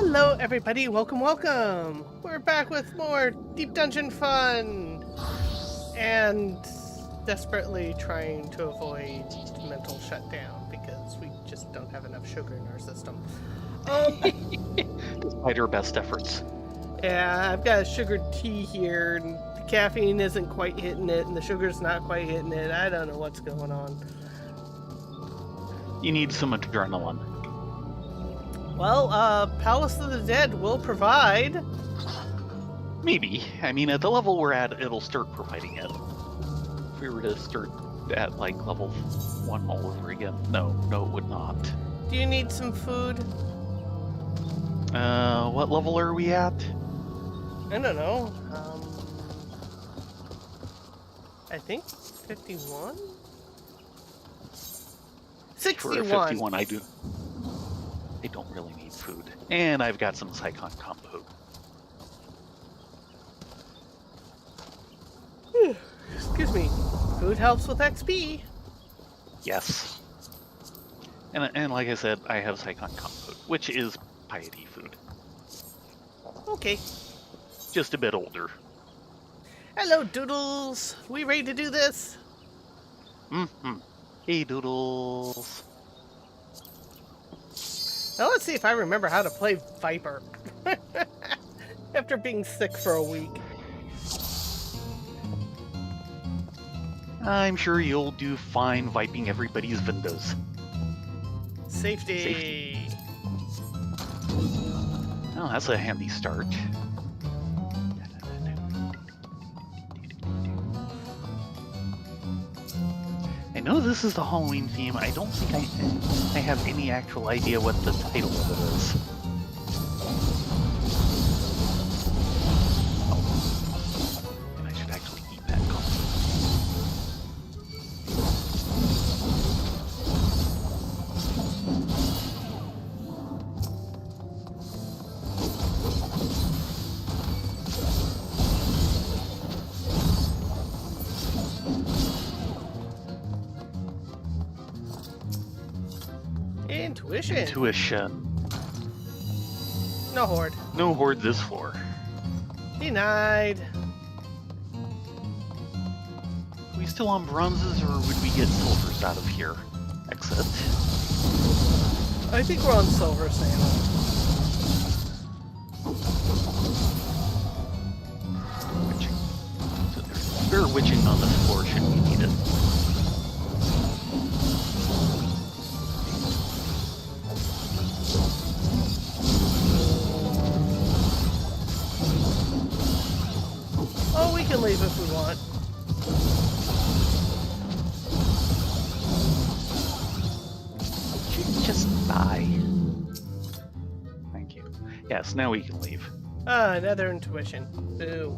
Hello, everybody. Welcome. We're back with more Deep Dungeon fun and desperately trying to avoid mental shutdown because we just don't have enough sugar in our system. Despite our best efforts. Yeah, I've got a sugared tea here, and the caffeine isn't quite hitting it, and the sugar's not quite hitting it. I don't know what's going on. You need some adrenaline. Well, Palace of the Dead will provide. Maybe. I mean, at the level we're at, it'll start providing it. If we were to start at, like, level 1 all over again. No, it would not. Do you need some food? What level are we at? I don't know. I think 51? 61! For 51, I don't really need food. And I've got some Psychon combo. Excuse me. Food helps with XP. Yes. And like I said, I have Psychon combo, which is piety food. Okay. Just a bit older. Hello, Doodles. We ready to do this? Mm-hmm. Hey, Doodles. Now let's see if I remember how to play Viper. After being sick for a week. I'm sure you'll do fine viping everybody's windows. Safety. Oh, that's a handy start. I know this is the Halloween theme. I don't think I have any actual idea what the title of it is. Oh. And I should actually eat that coffee. Intuition. No horde. No horde this floor. Denied. Are we still on bronzes, or would we get silvers out of here? Exit. I think we're on silver now. Witching. So there's spare witching on this floor should we need it. Oh, we can leave if we want. Just die. Thank you. Yes, now we can leave. Ah, another intuition. Boo.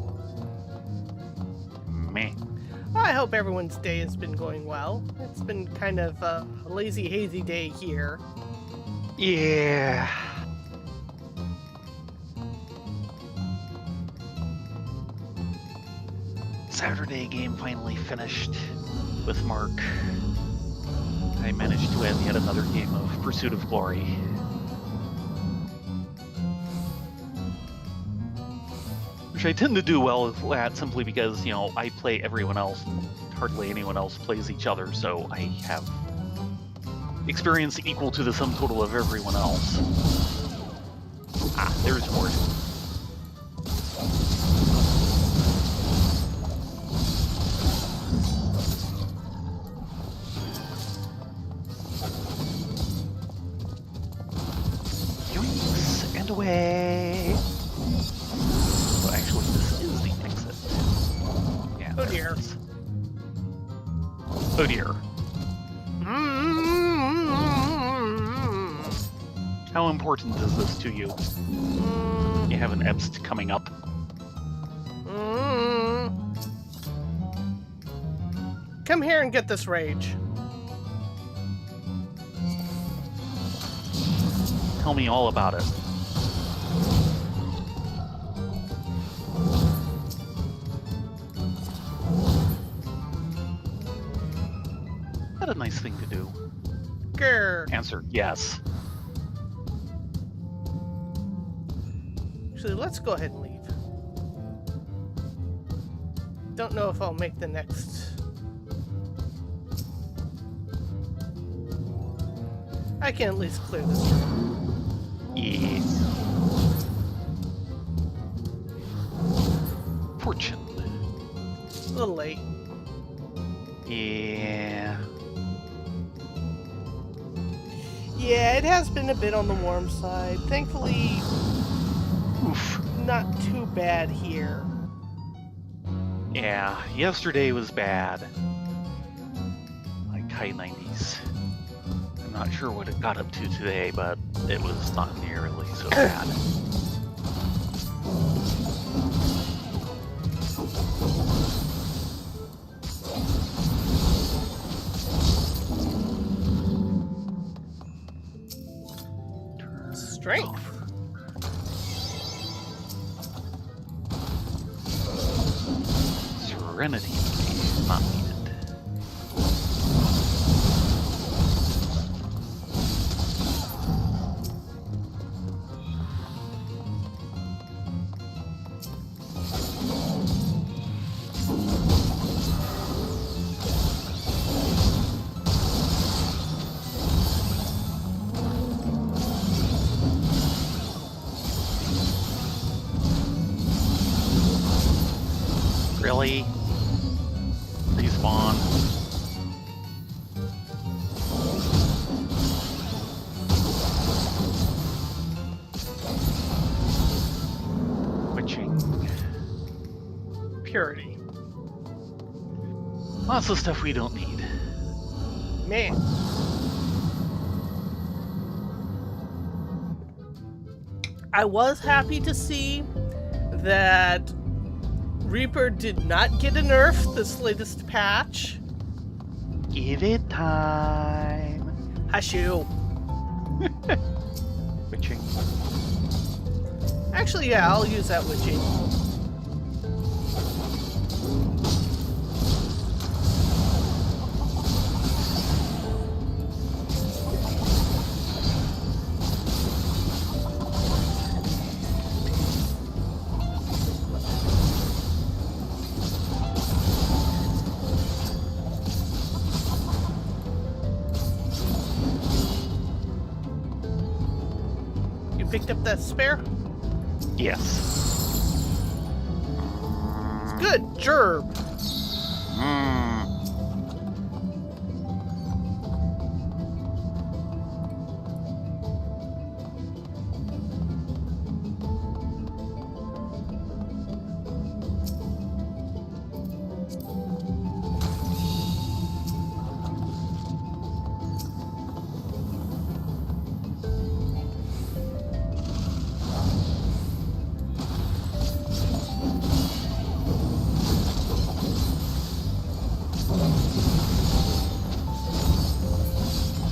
Meh. I hope everyone's day has been going well. It's been kind of a lazy, hazy day here. Yeah. Saturday game finally finished with Mark. I managed to win yet another game of Pursuit of Glory. Which I tend to do well at simply because, I play everyone else and hardly anyone else plays each other, so I have experience equal to the sum total of everyone else. Ah, there's more. And away! So actually, this is the exit. Yeah, Oh dear. Oh dear. How important is this to you? You have an Ebst coming up. Come here and get this rage. Tell me all about it. What a nice thing to do. Grr. Answer, yes. Actually, let's go ahead and leave. Don't know if I'll make the next... I can at least clear this room. Yeah. Fortune. A little late. Yeah. Yeah, it has been a bit on the warm side. Thankfully, Oof. not too bad here. Yeah, yesterday was bad. Like high 90s. I'm not sure what it got up to today, but it was not nearly so bad. Strength. Serenity. Not needed. Really? Respawn. Witching. Purity. Lots of stuff we don't need. Man. I was happy to see that Reaper did not get a nerf this latest patch. Give it time. Hashu. Witching. Actually, yeah, I'll use that witching. You picked up that spare? Yes. It's good, gerb.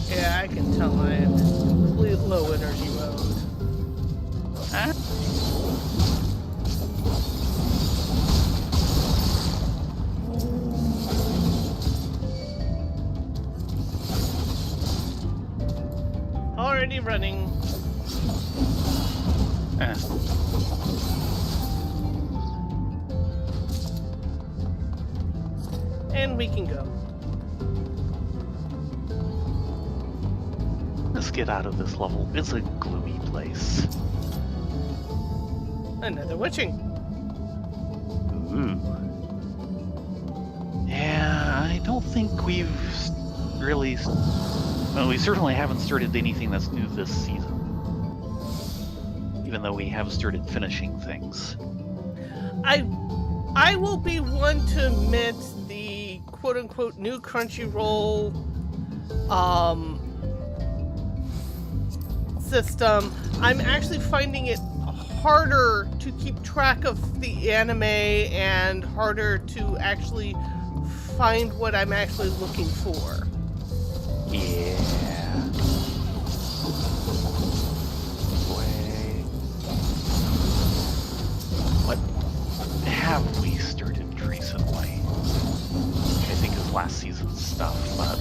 Yeah, I can tell I am in complete low energy mode. Huh? Already running. And we can go. Let's get out of this level. It's a gloomy place. Another witching. Ooh. Yeah, I don't think we've really... Well, we certainly haven't started anything that's new this season. Even though we have started finishing things. I will be one to admit the quote-unquote new Crunchyroll system. I'm actually finding it harder to keep track of the anime and harder to actually find what I'm actually looking for. Yeah. What have we started recently? I think is last season's stuff, but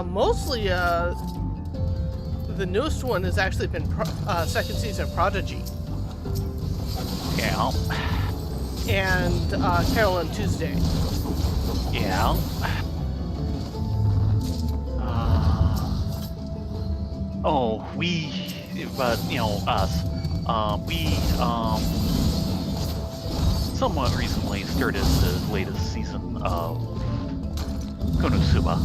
Mostly the newest one has actually been second season Prodigy. Yeah. And Carolyn Tuesday. Yeah. But us. We somewhat recently started the latest season of Konosuba.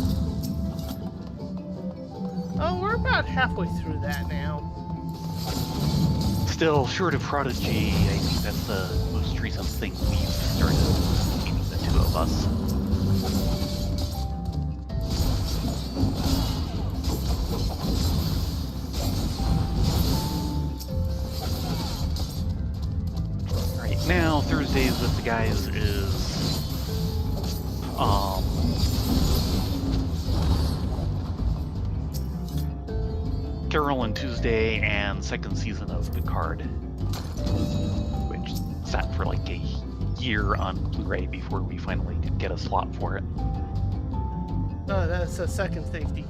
Oh, we're about halfway through that now. Still short of Prodigy, I think that's the most recent thing we've started, meaning the two of us. Right now, Thursdays with the guys is Carolyn Tuesday and second season of Picard, which sat for like a year on Blu-ray before we finally could get a slot for it. Oh, that's a second safety.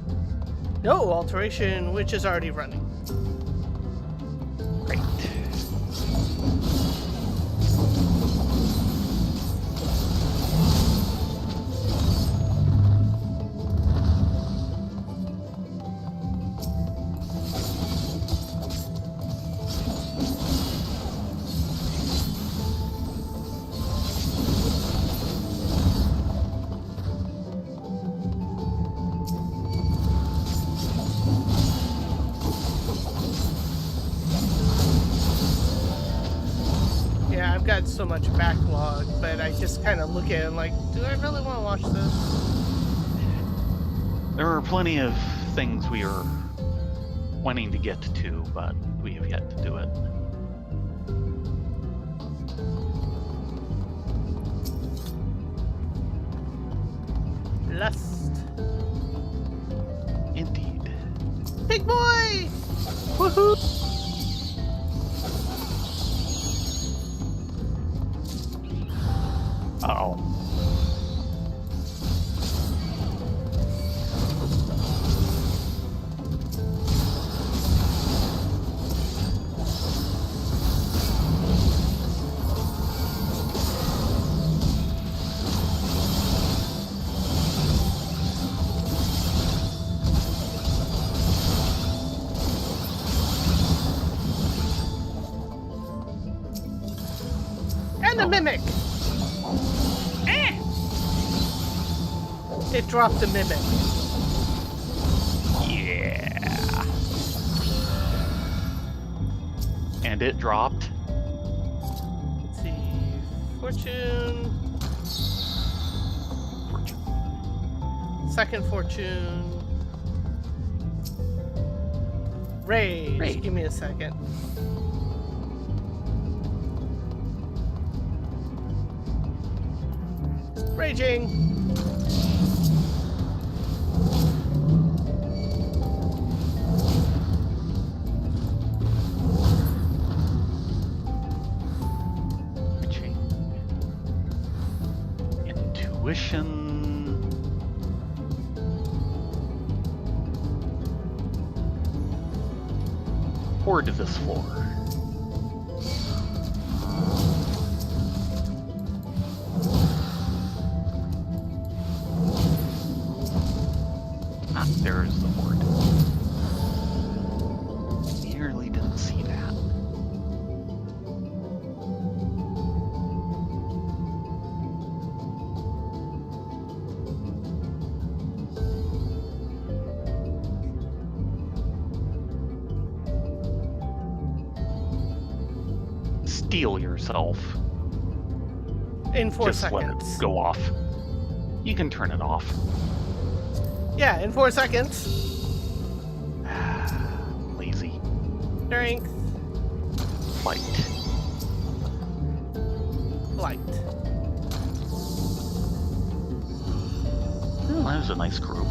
No alteration, which is already running. Great. I've got so much backlog, but I just kind of look at it and like, do I really want to watch this? There are plenty of things we are wanting to get to, but we have yet to do it. Lust. Indeed. Big boy! Woohoo! Uh-oh. And a mimic! It dropped a mimic. Yeah. And it dropped. Let's see. Fortune. Second fortune. Rage. Rage. Give me a second. Raging. Intuition. Or to this floor. Ah, there's the board. Nearly didn't see that. Steel yourself. In 4 Just let seconds. it go off. You can turn it off. Yeah, in 4 seconds. Lazy. Strength. Fight. Light. Well, that was a nice group.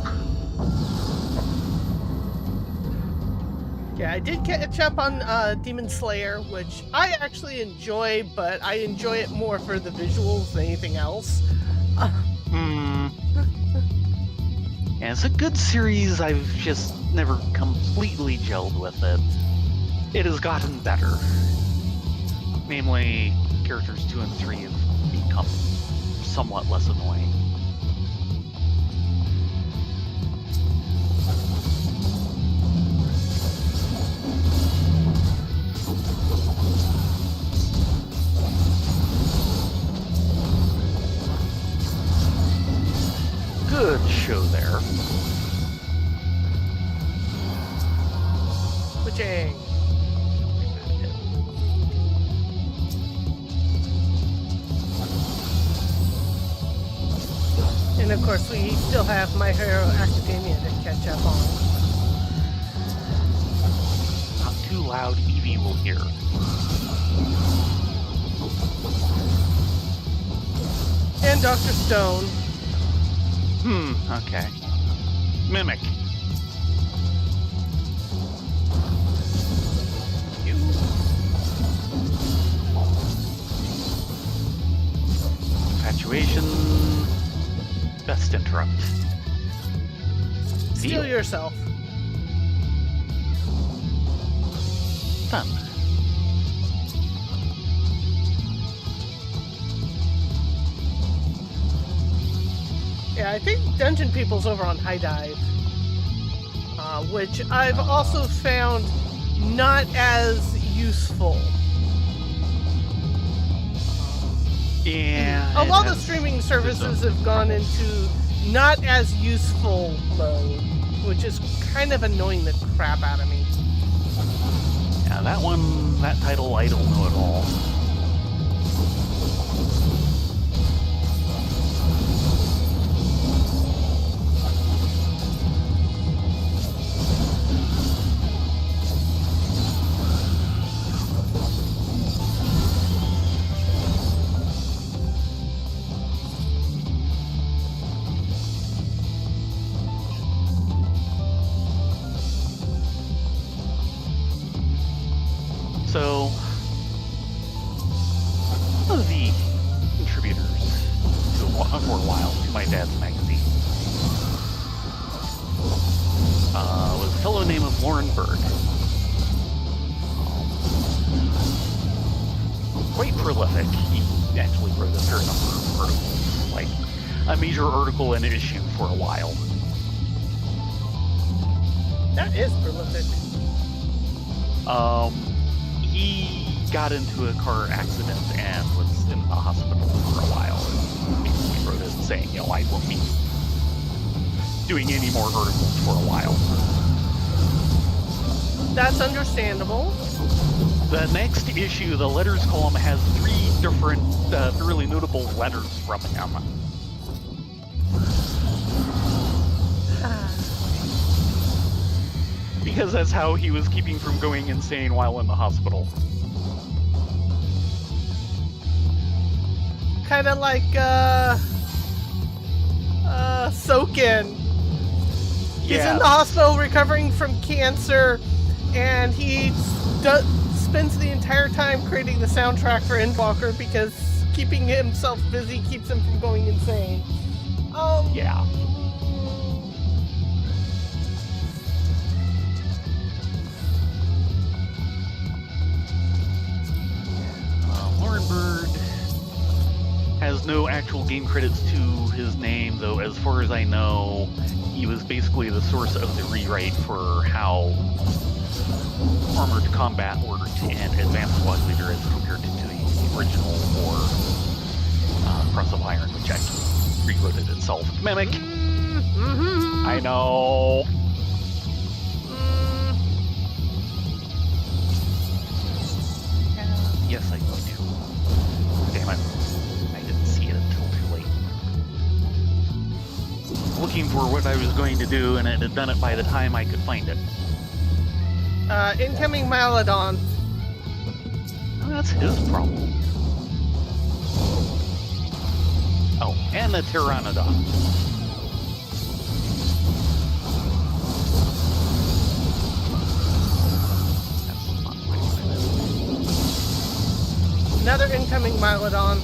Yeah, I did catch up on Demon Slayer, which I actually enjoy, but I enjoy it more for the visuals than anything else. And it's a good series, I've just never completely gelled with it. It has gotten better. Namely, characters 2 and 3 have become somewhat less annoying. Good show there. Putzing. And of course, we still have My Hero Academia to catch up on. Not too loud, Evie will hear. And Dr. Stone. Okay. Mimic. You. Infatuation. Best interrupt. Steal yourself. Done. Yeah, I think Dungeon People's over on High Dive, which I've also found not as useful. Yeah. A lot of streaming services have gone into not as useful mode, which is kind of annoying the crap out of me. Yeah, that title I don't know at all. So, one of the contributors for a while to my dad's magazine was a fellow named Lauren Berg. Quite prolific. He actually wrote a fair number of articles, like a major article and issue for a while. That is prolific. He got into a car accident and was in the hospital for a while. And basically wrote it saying, I won't be doing any more articles for a while. That's understandable. The next issue, the letters column, has 3 different, really notable letters from him. Because that's how he was keeping from going insane while in the hospital. Kind of like, Soken. He's in the hospital recovering from cancer, and he spends the entire time creating the soundtrack for Endwalker because keeping himself busy keeps him from going insane. Yeah. Lauren Bird has no actual game credits to his name, though as far as I know, he was basically the source of the rewrite for how Armored Combat worked in Advanced Squad Leader as compared to the original or Cross of Iron, which actually rewrote it itself. Mimic! Mm-hmm. I know! Yes, I do. Damn it. I didn't see it until too late. Looking for what I was going to do, and it had done it by the time I could find it. Incoming Maladon. Well, that's his problem. Oh, and the Pteranodon. That's not quite what I meant. Another incoming Mylodon.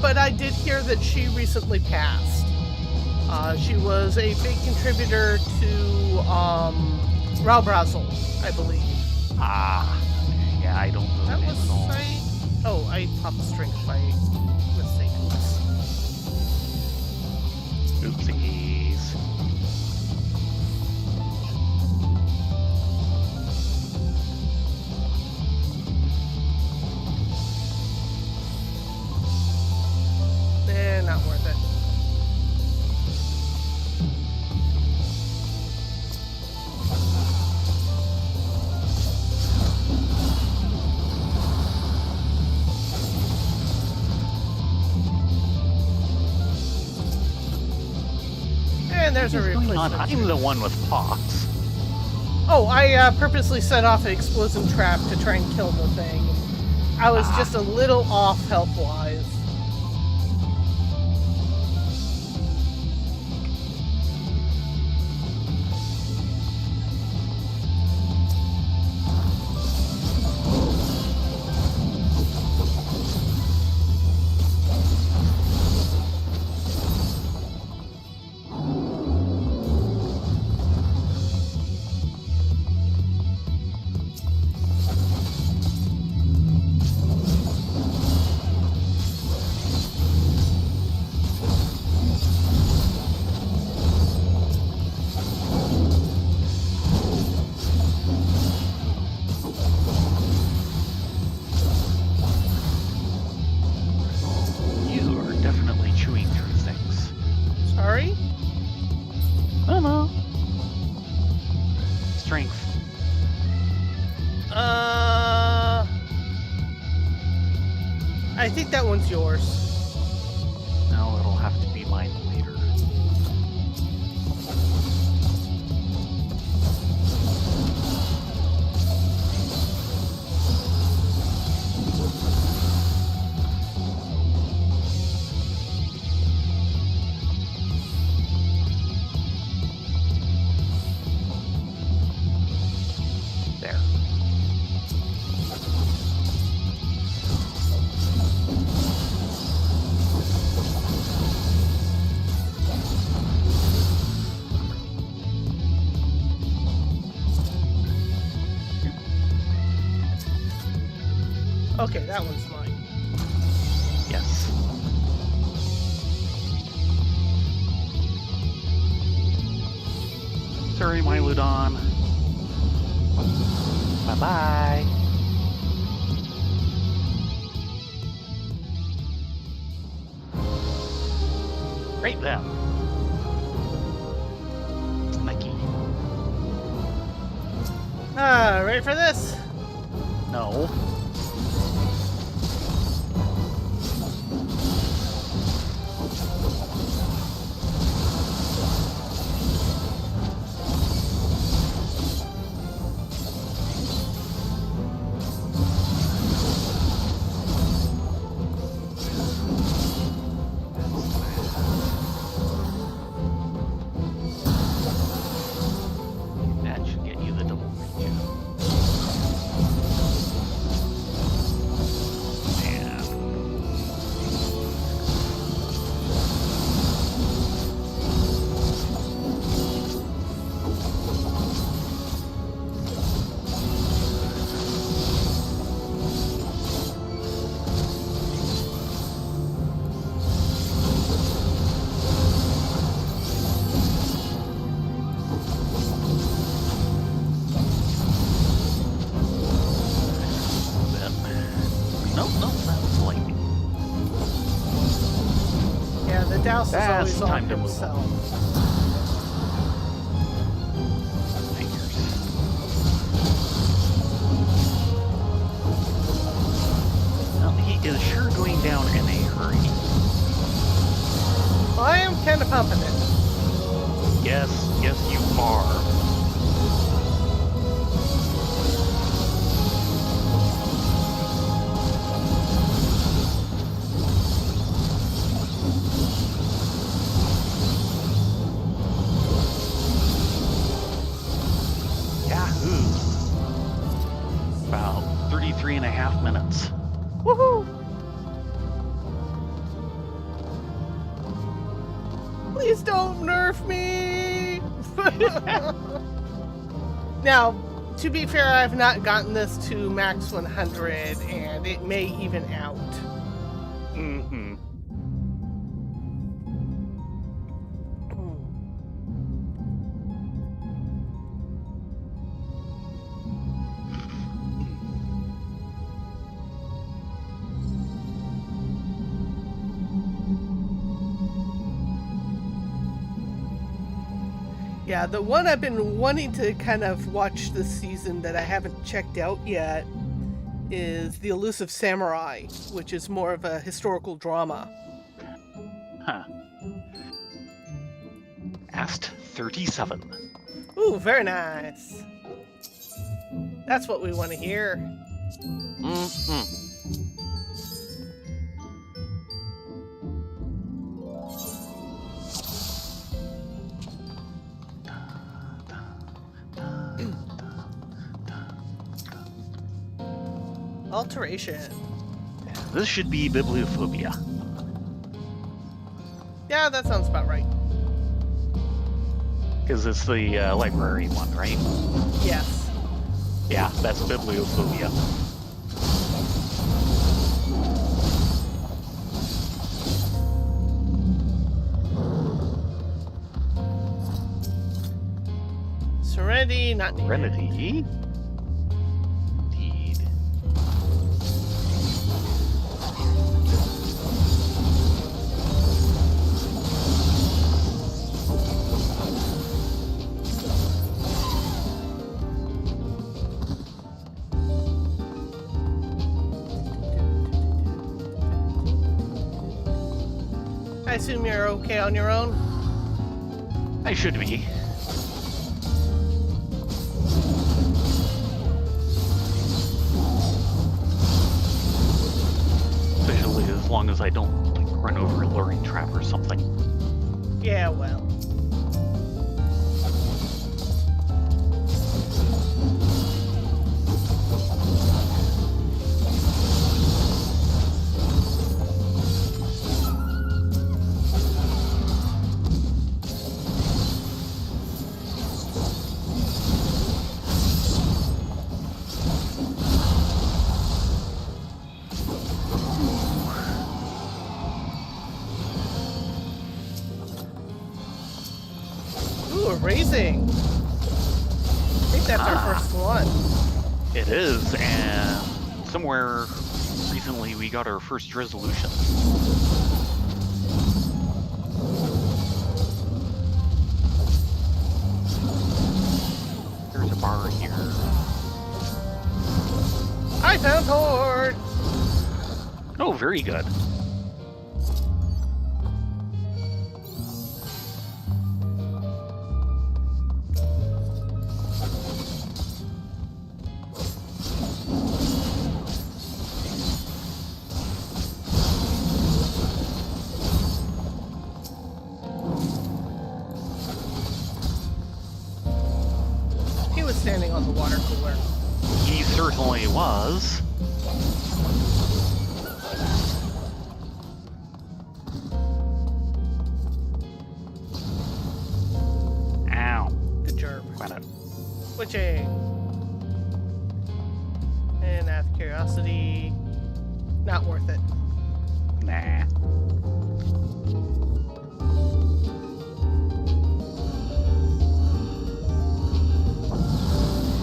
but I did hear that she recently passed. She was a big contributor to Raubrazel, I believe. Ah, yeah, I don't know That the name was at all. I popped strength by mistake. Oopsies. Not worth it. And there's a replacement. I'm the one with pox. Oh, I purposely set off an explosive trap to try and kill the thing. I was just a little off health-wise. You are definitely chewing through things. Sorry? I don't know. Strength. I think that one's yours. No, it'll have to be mine later. There. Okay, that one's mine. Yes. Sorry, my Ludon. Bye-bye. Right then. Nike. Ready for this? No. That should get you the double reach. Nope, that was lightning. Yeah, the Douse That's is always time on to move himself. Figures. Well, he is sure going down in a hurry. I am kind of pumping it. Yes, you are. Yahoo! About 33 and a half minutes. Woohoo! Please don't nerf me! Now, to be fair, I've not gotten this to max 100, and it may even out. Mm-hmm. Yeah, the one I've been wanting to kind of watch this season that I haven't checked out yet is The Elusive Samurai, which is more of a historical drama. Huh. Ast 37. Ooh, very nice. That's what we want to hear. Mm-hmm. Alteration. This should be bibliophobia. Yeah, that sounds about right. Because it's the library one, right? Yes. Yeah, that's bibliophobia. Serenity, not needed. Serenity. Indeed. I assume you're okay on your own? I should be. Especially as long as I don't like run over a luring trap or something. Yeah, well. Ooh, a raising. I think that's our first one. It is, and somewhere recently we got our first resolution. There's a bar here. I found Horde! Oh, very good. He was standing on the water cooler. He certainly was. Ow. Good job. Why not? Switching. And out of curiosity, not worth it. Nah.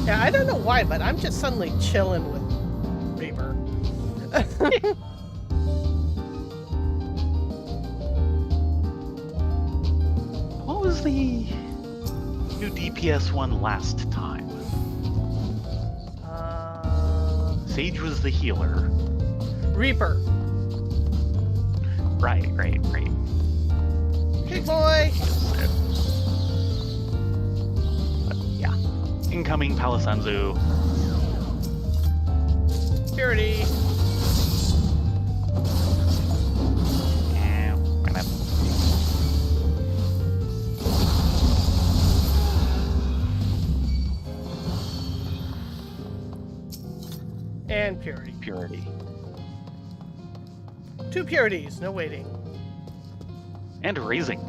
Yeah, I don't know why, but I'm just suddenly chilling with Reaper. What was the new DPS one last time? Sage was the healer. Reaper. Right. Big boy. But yeah. Incoming Palisanzu. Purity. Why not? And purity. Purity. 2 purities, no waiting. And raising.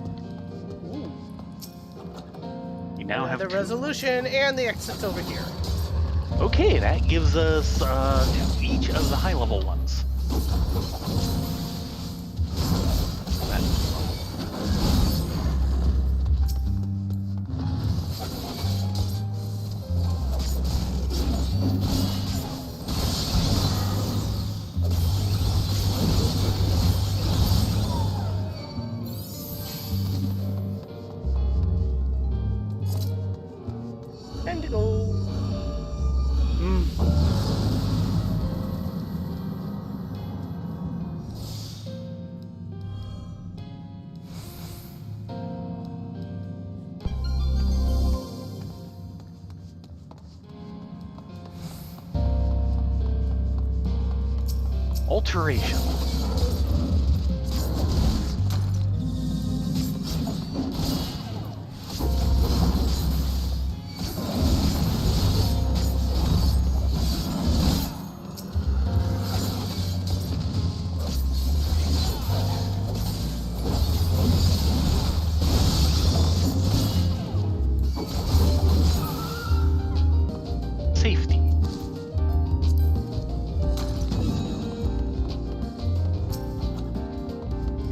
now have the 2. resolution, and the exit's over here. Okay, that gives us 2 each of the high-level ones. And to go. Alteration. Safety.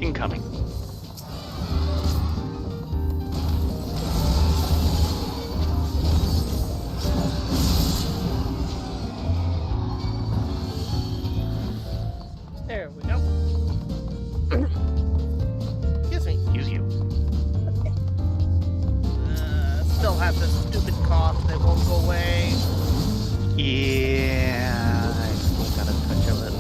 Incoming. There we go. Excuse me. Use you. Still have this stupid cough that won't go away. Yeah, I still got a touch of it.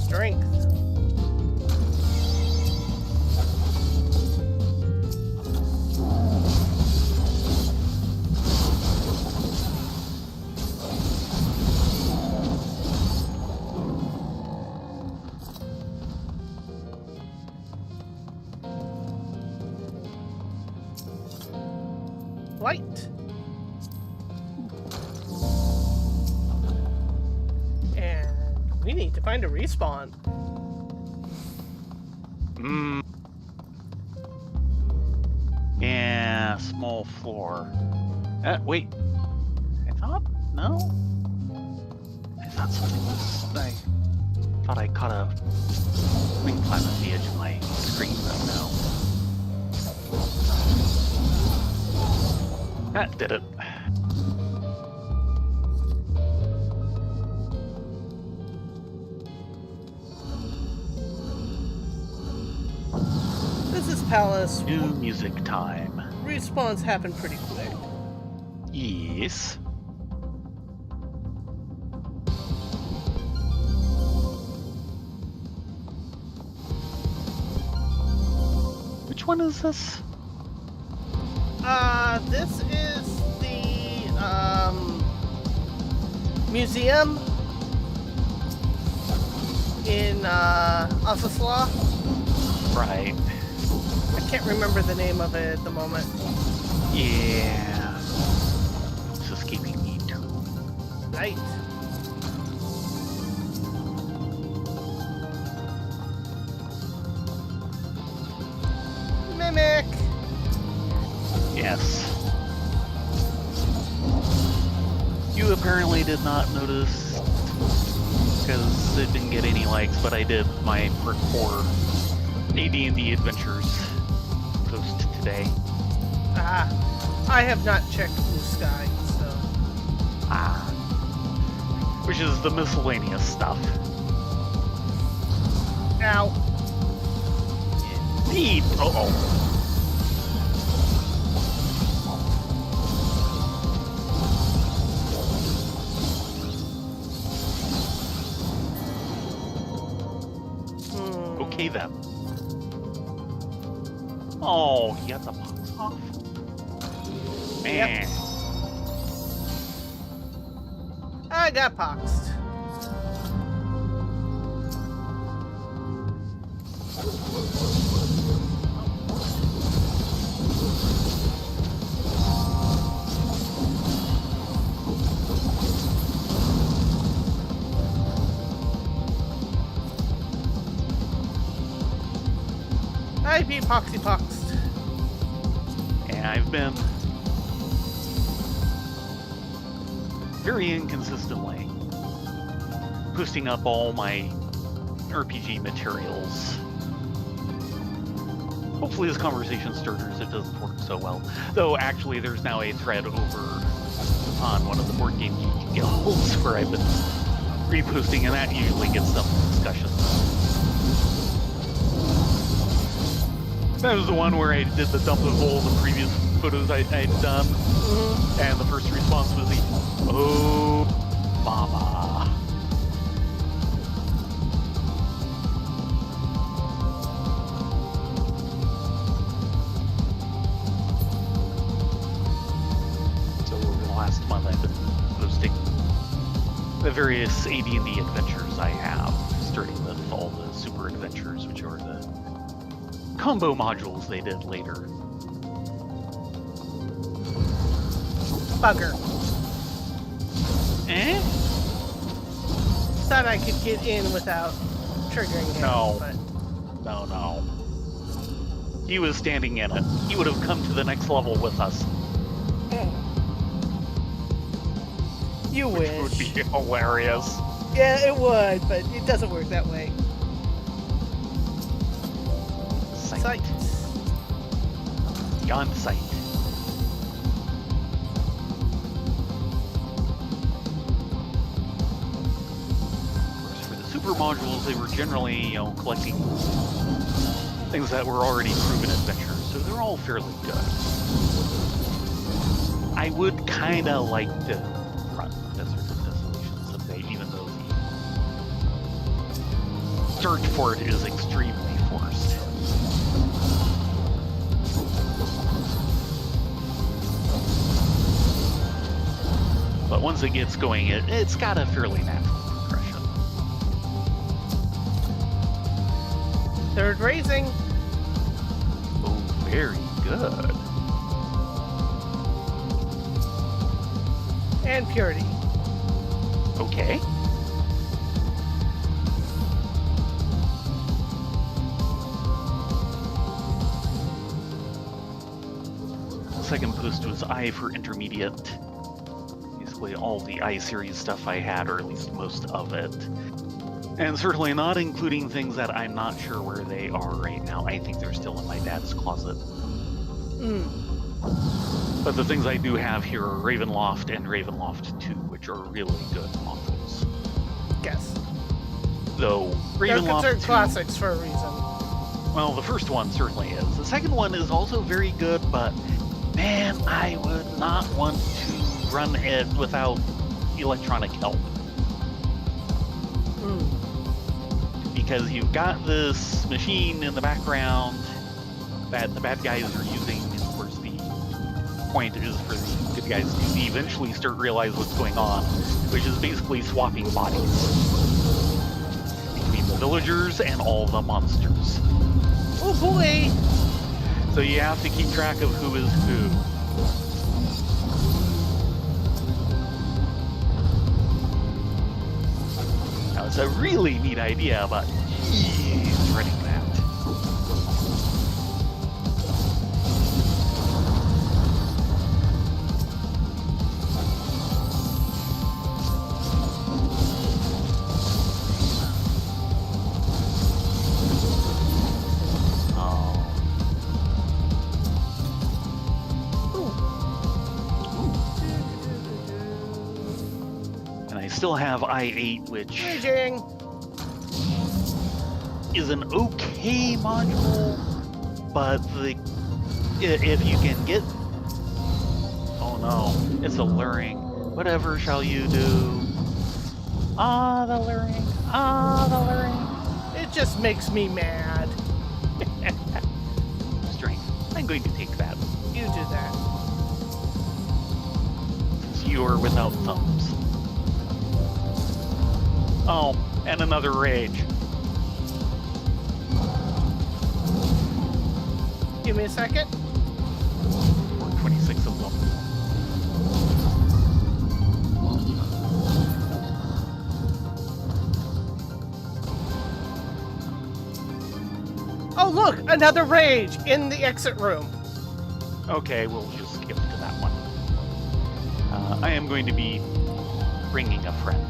Strength. Light. And we need to find a respawn. Yeah, small floor. Wait. No? I thought something was... I thought I caught a wing flap at the edge of my screen, but no. That did it. This is Palace. New music time. Respawns happen pretty quick. Yes. Which one is this? This is the, museum in, Osasla. Right. I can't remember the name of it at the moment. Yeah. It's escaping me too. Light. Mimic. Yes. You apparently did not notice because it didn't get any likes, but I did my parkour AD&D Adventures post today. I have not checked Blue Sky, so... Which is the miscellaneous stuff. Ow. Indeed. Uh-oh. Okay then. Oh, he got the box off. Man. Yep. I got poxed. I be poxy-poxed. And I've been very inconsistently boosting up all my RPG materials. Hopefully as conversation starters it doesn't work so well. Though actually there's now a thread over on one of the board game guilds where I've been reposting, and that usually gets some discussion. That was the one where I did the dump of all the previous photos I'd done, and the first response was the, "Oh, mama." So over the last month I've been posting the various AD&D adventures I have, starting with all the super adventures, which are the combo modules they did later. Bugger. Eh? Thought I could get in without triggering him. No. But... No. He was standing in it. He would have come to the next level with us. You Which wish. would be hilarious. Yeah, it would, but it doesn't work that way. Sight. Beyond sight. Of course, for the super modules, they were generally, collecting things that were already proven adventures, so they're all fairly good. I would kind of like to run Desert of Desolation someday, even though the search for it is extremely forced. But once it gets going, it's got a fairly natural progression. Third raising. Oh, very good. And purity. Okay. The second post was I for intermediate. Basically all the I-series stuff I had, or at least most of it. And certainly not including things that I'm not sure where they are right now. I think they're still in my dad's closet. But the things I do have here are Ravenloft and Ravenloft 2, which are really good modules. Guess. Though They're Ravenloft considered 2, classics for a reason. well, the first one certainly is. The second one is also very good, but man, I would not want to run it without electronic help. Because you've got this machine in the background that the bad guys are using, and of course the point is for the good guys to eventually start realize what's going on, which is basically swapping bodies between the villagers and all the monsters. Oh boy! So you have to keep track of who is who. Now it's a really neat idea, but he's running that. Still have I-8, which Raging. is an okay module, but if you can get, oh no, it's alluring. Whatever shall you do? Ah, the luring. Ah, the luring. It just makes me mad. Strength. I'm going to take that. You do that. Since you are without thumbs. Oh, and another rage. Give me a second. Or 26 of them. Oh, look! Another rage in the exit room. Okay, we'll just skip to that one. I am going to be bringing a friend.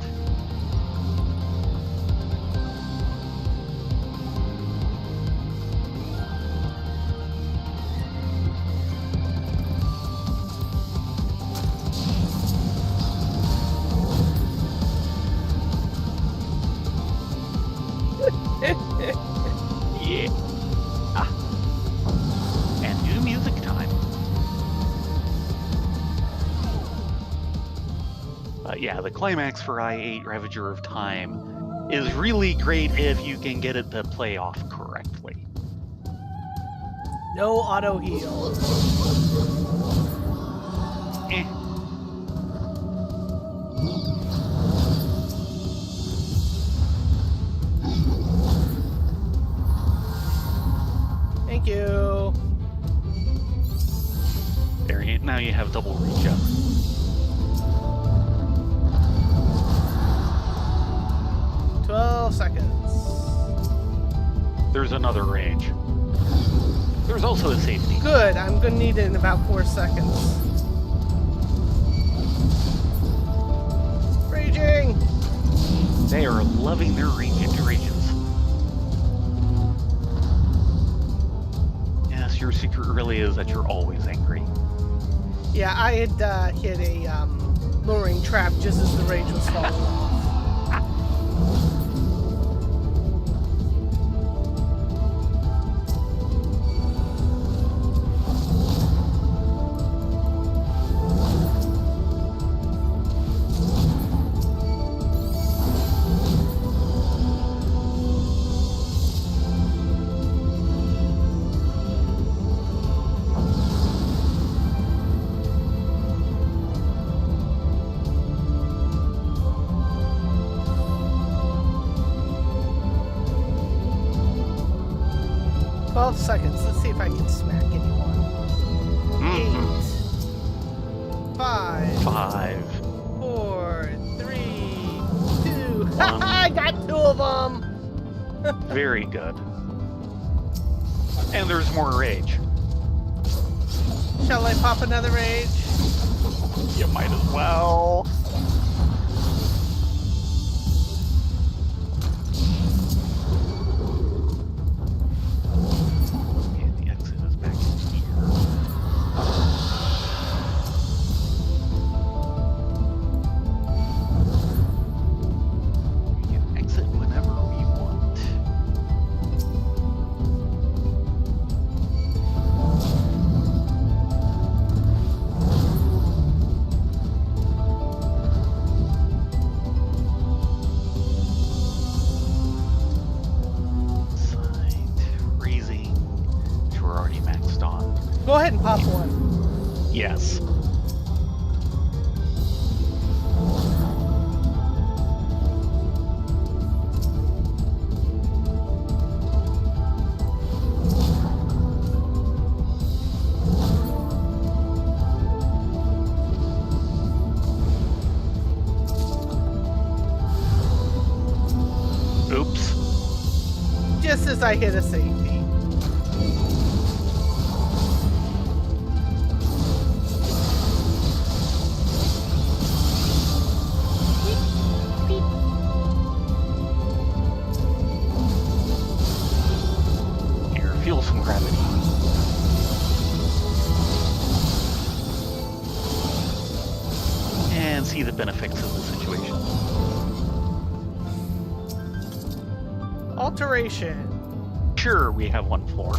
Yeah. And new music time. But yeah, the climax for I-8 Ravager of Time is really great if you can get it to play off correctly. No auto heal. Eh. Thank you. There, now you have double reach up. Seconds. There's another rage. There's also a safety. Good, I'm gonna need it in about 4 seconds. Raging! They are loving their rages. Yes, your secret really is that you're always angry. Yeah, I had hit a luring trap just as the rage was falling off. 12 seconds. Let's see if I can smack anyone. 8, 5, 4, 3, 2. I got 2 of them. Very good. And there's more rage. Shall I pop another rage? You might as well. Go ahead and pop one. Yes. Oops. Just as I hit a safety. Feel some gravity. And see the benefits of the situation. Alteration. Sure, we have one floor.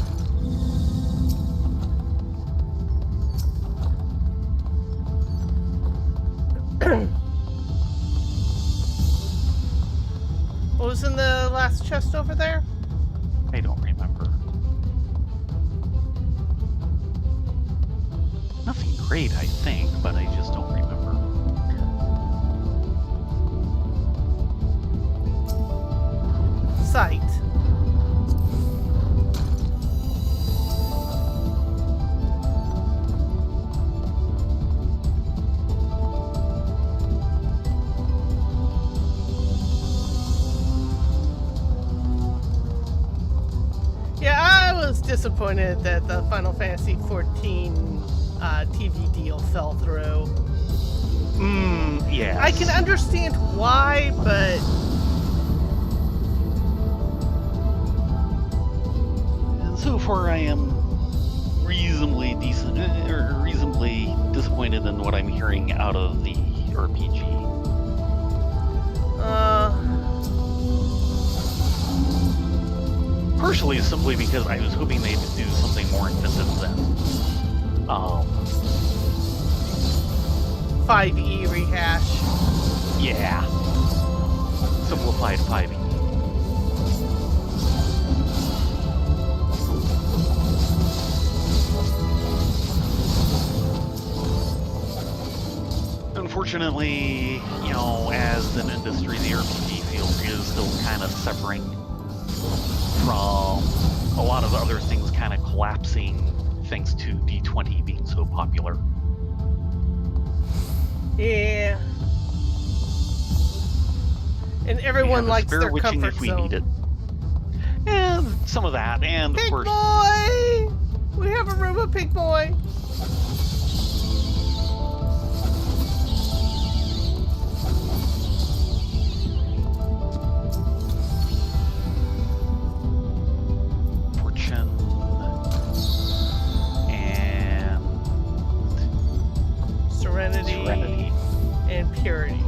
What was in the last chest over there? I don't remember. Nothing great, I think, but I just don't remember. Sight. Yeah, disappointed that the Final Fantasy 14 TV deal fell through. Yeah. I can understand why, but So far, I am reasonably disappointed in what I'm hearing out of the RPG. Partially simply because I was hoping they'd do something more inventive than 5E rehash. yeah, simplified 5e. Unfortunately, you know, as an industry, the RPG field is still kind of suffering from a lot of other things kind of collapsing thanks to D20 being so popular. Yeah. And everyone We have a likes spare their witching comfort if we zone. need it. And some of that, and of Pig course... boy! We have a room of pig boy. Fortune... and... Serenity. And purity.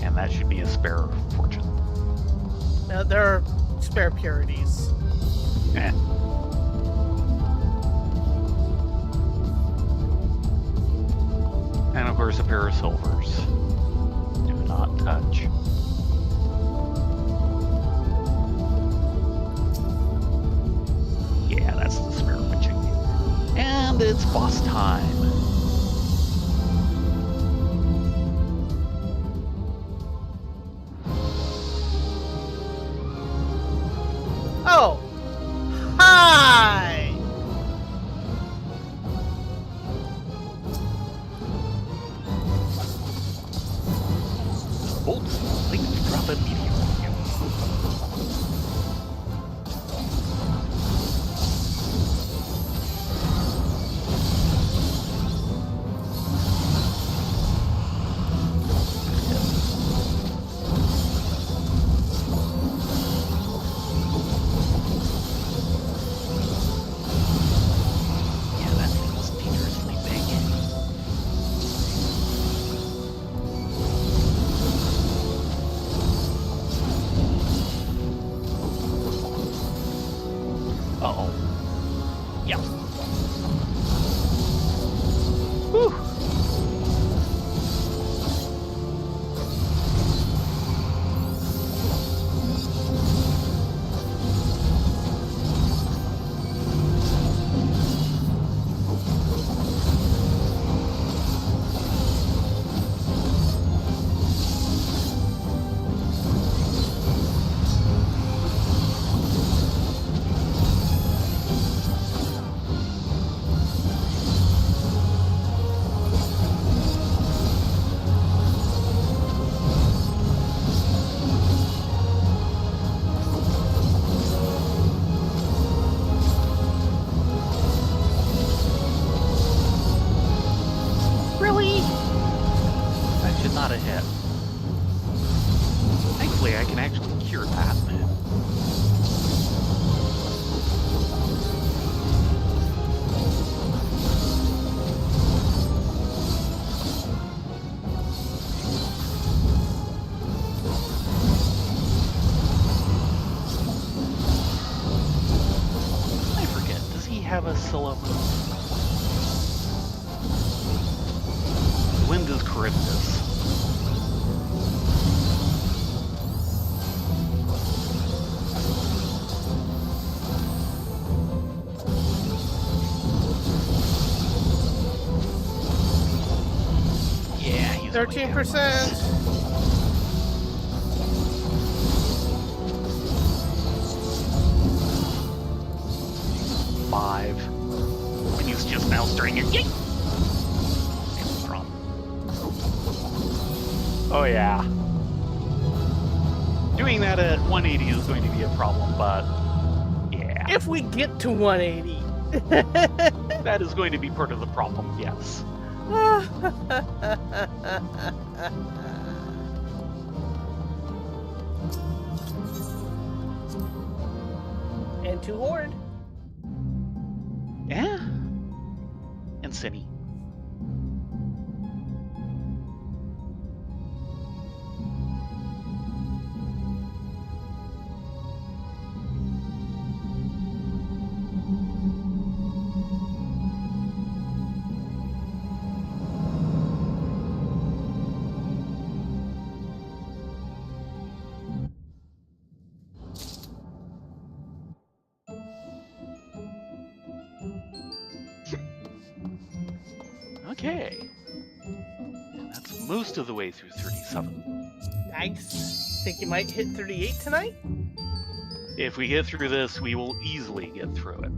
And that should be a spare fortune. Now there are spare purities. Eh. And of course a pair of silvers. Do not touch. Yeah, that's the spare witching. And it's boss time. Oh! Hi! Bolts like to drop immediately. Yeah, that thing was dangerously big. Uh-oh. Yeah. Whew. Really? That should not have hit. Thankfully, I can actually cure that. I forget, does he have a solo move? When does Charybdis? Yeah, he's way down. 13%. Five. And he's just now starting it. Yay! And strong. Oh yeah. Doing that at 180 is going to be a problem, but yeah. If we get to 180. That is going to be part of the problem, yes. And 2 horde. Yeah. And Cinny. Okay. And that's most of the way through 37. Nice. Think you might hit 38 tonight? If we get through this, we will easily get through it.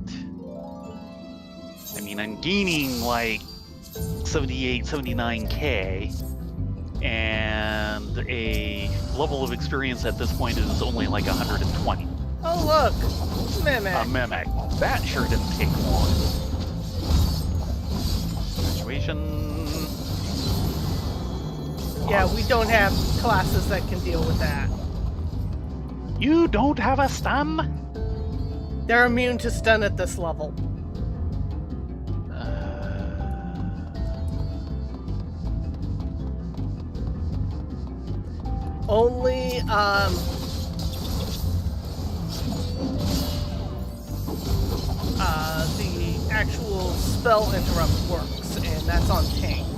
I mean, I'm gaining like 78, 79k, and a level of experience at this point is only like 120. Oh, look! Mimic. A mimic. That sure didn't take long. Situation. Yeah, we don't have classes that can deal with that. You don't have a stun? They're immune to stun at this level. Only, the actual spell interrupt works, and that's on tanks.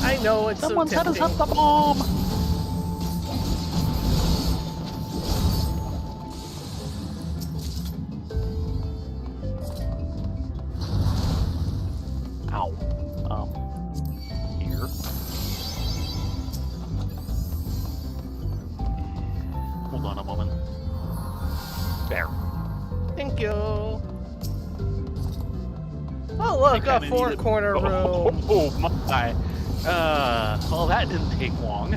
I know it's Someone so set us tempting. up the bomb! Ow. Here. Hold on a moment. There. Thank you. Oh look, a kinda 4-corner room. Oh my. Well, that didn't take long.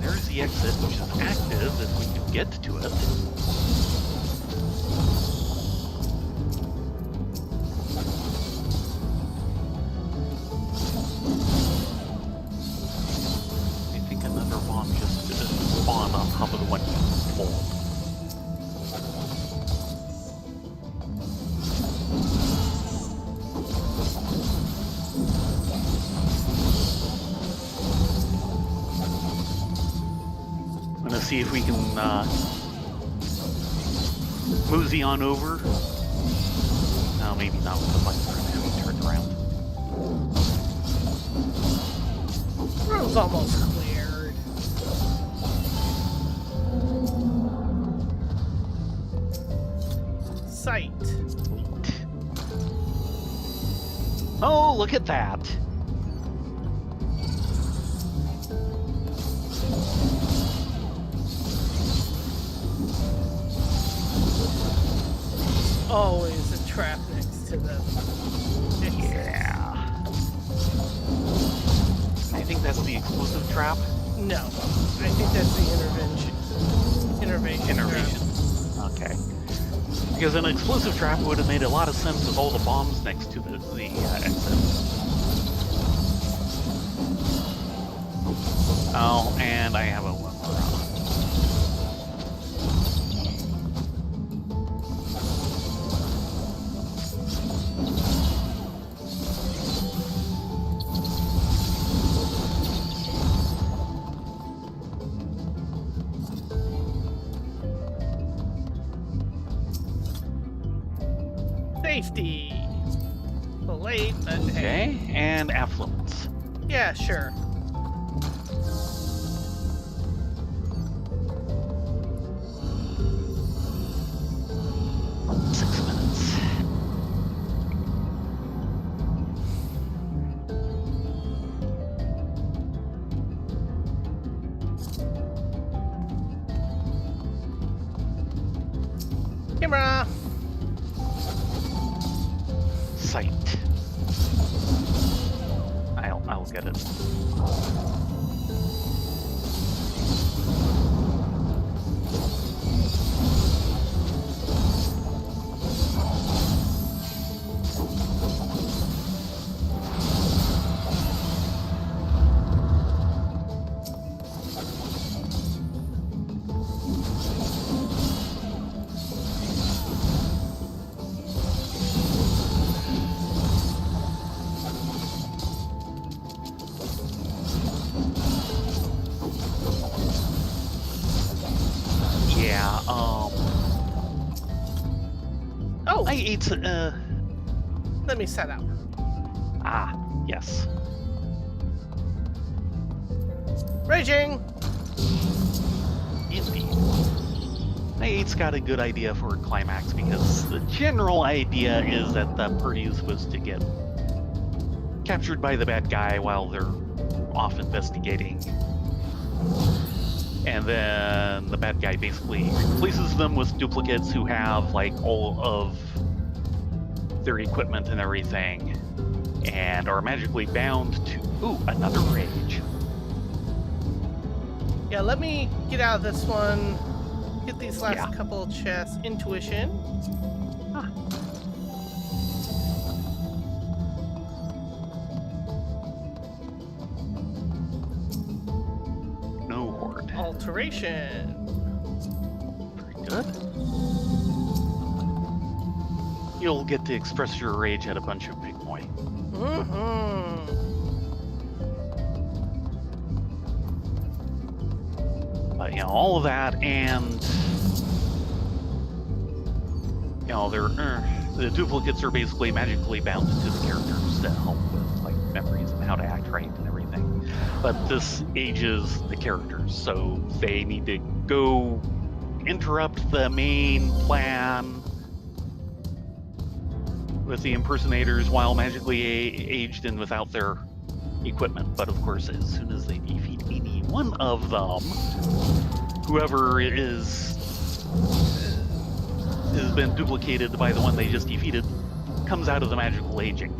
There's the exit, which is active if we can get to it. I think another bomb just spawned on top of the one full. I'm gonna see if we can mosey on over. No, maybe not with the button having turned around. Room's almost cleared. Sight. Oh, look at that! Always a trap next to the... Yeah. I think that's the explosive trap. No, I think that's the intervention. Innovation. Okay. Because an explosive trap would have made a lot of sense with all the bombs next to the exit. Oh, and I have a one more on. Safety. Well, late, but hey. Okay, and affluence. Yeah, sure. Camera. Sight. I'll get it. Yeah, Oh, I ate, let me set up. Yes. Raging. Indeed. I8's got a good idea for a climax because the general idea is that the party is supposed to get captured by the bad guy while they're off investigating. And then the bad guy basically replaces them with duplicates who have like all of their equipment and everything and are magically bound to another rage. Yeah, let me get out of this one. Get these last couple chests. Intuition. No horde. Alteration. Very good. You'll get to express your rage at a bunch of big boy. But all of that, and the duplicates are basically magically bound to the characters to help with like memories and how to act right and everything. But this ages the characters, so they need to go interrupt the main plan with the impersonators while magically aged and without their equipment. But of course, as soon as they defeat any one of them, whoever has been duplicated by the one they just defeated comes out of the magical aging.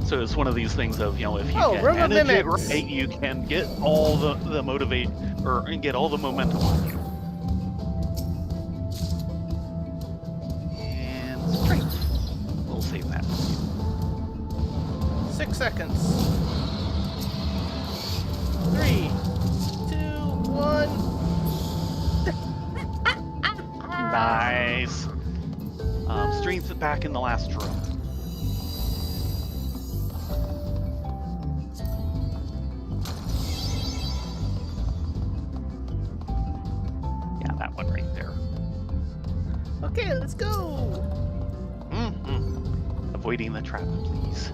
So it's one of these things of, if you can manage it right, you can get all the motivate or get all the momentum on you. And strength. We'll save that. 6 seconds. 3, 2, 1. Nice. Strength back in the last room. Yeah, that one right there. Okay, let's go. Avoiding the trap, please.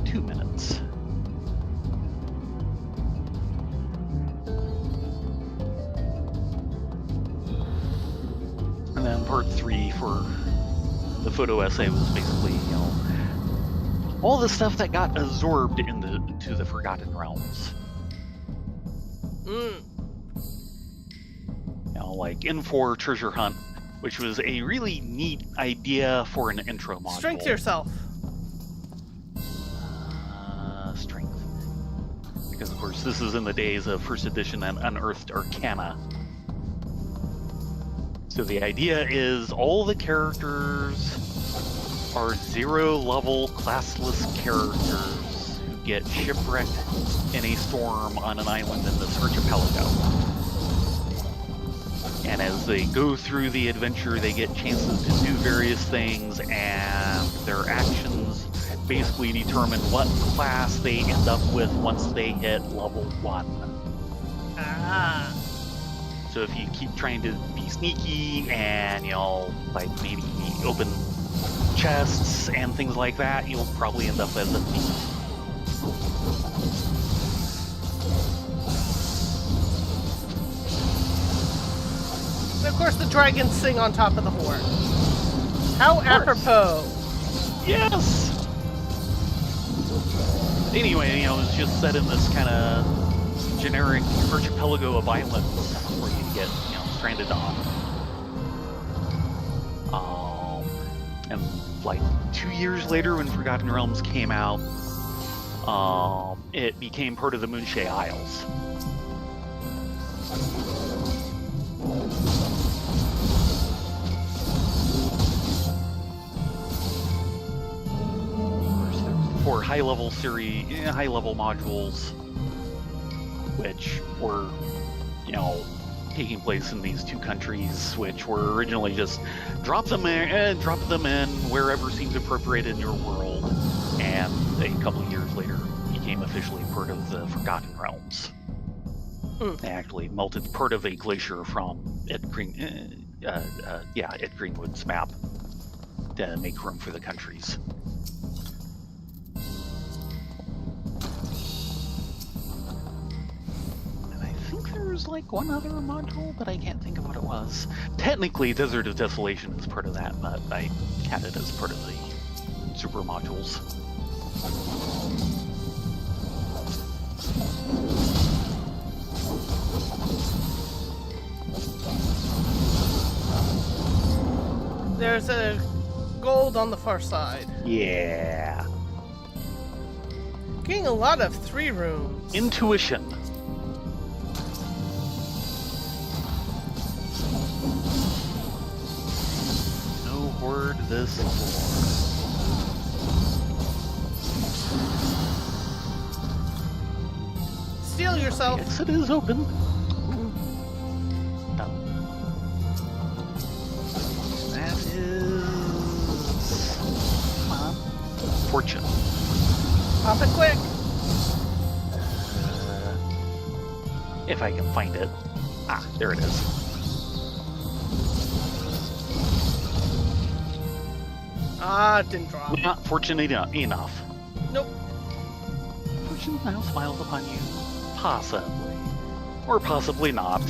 2 minutes. And then part 3 for the photo essay was basically, all the stuff that got absorbed into the Forgotten Realms. Like N4 Treasure Hunt, which was a really neat idea for an intro module. Strength yourself. Strength. Because, of course, this is in the days of First Edition and Unearthed Arcana. So the idea is all the characters are 0-level classless characters who get shipwrecked in a storm on an island in this archipelago. And as they go through the adventure, they get chances to do various things, and their actions basically determine what class they end up with once they hit level 1. So if you keep trying to be sneaky and, like maybe open chests and things like that, you'll probably end up as a thief. And of course the dragons sing on top of the horde. How apropos. Yes! Anyway, it's just set in this kind of generic archipelago of islands where you get, stranded on. And like 2 years later, when Forgotten Realms came out, it became part of the Moonshae Isles. For high-level modules, which were, taking place in these two countries, which were originally just drop them in wherever seemed appropriate in your world, and a couple of years later became officially part of the Forgotten Realms. They actually melted part of a glacier from Ed Greenwood's map to make room for the countries. There's like one other module, but I can't think of what it was. Technically, Desert of Desolation is part of that, but I count it as part of the super modules. There's a gold on the far side. Yeah. Getting a lot of 3 rooms. Intuition. Word this floor. Steal yourself. The exit is open. That is fortune. Pop it quick. If I can find it. Ah, there it is. Ah, didn't drop. Not fortunate enough. Nope. Fortune now smiles upon you. Possibly. Or possibly not.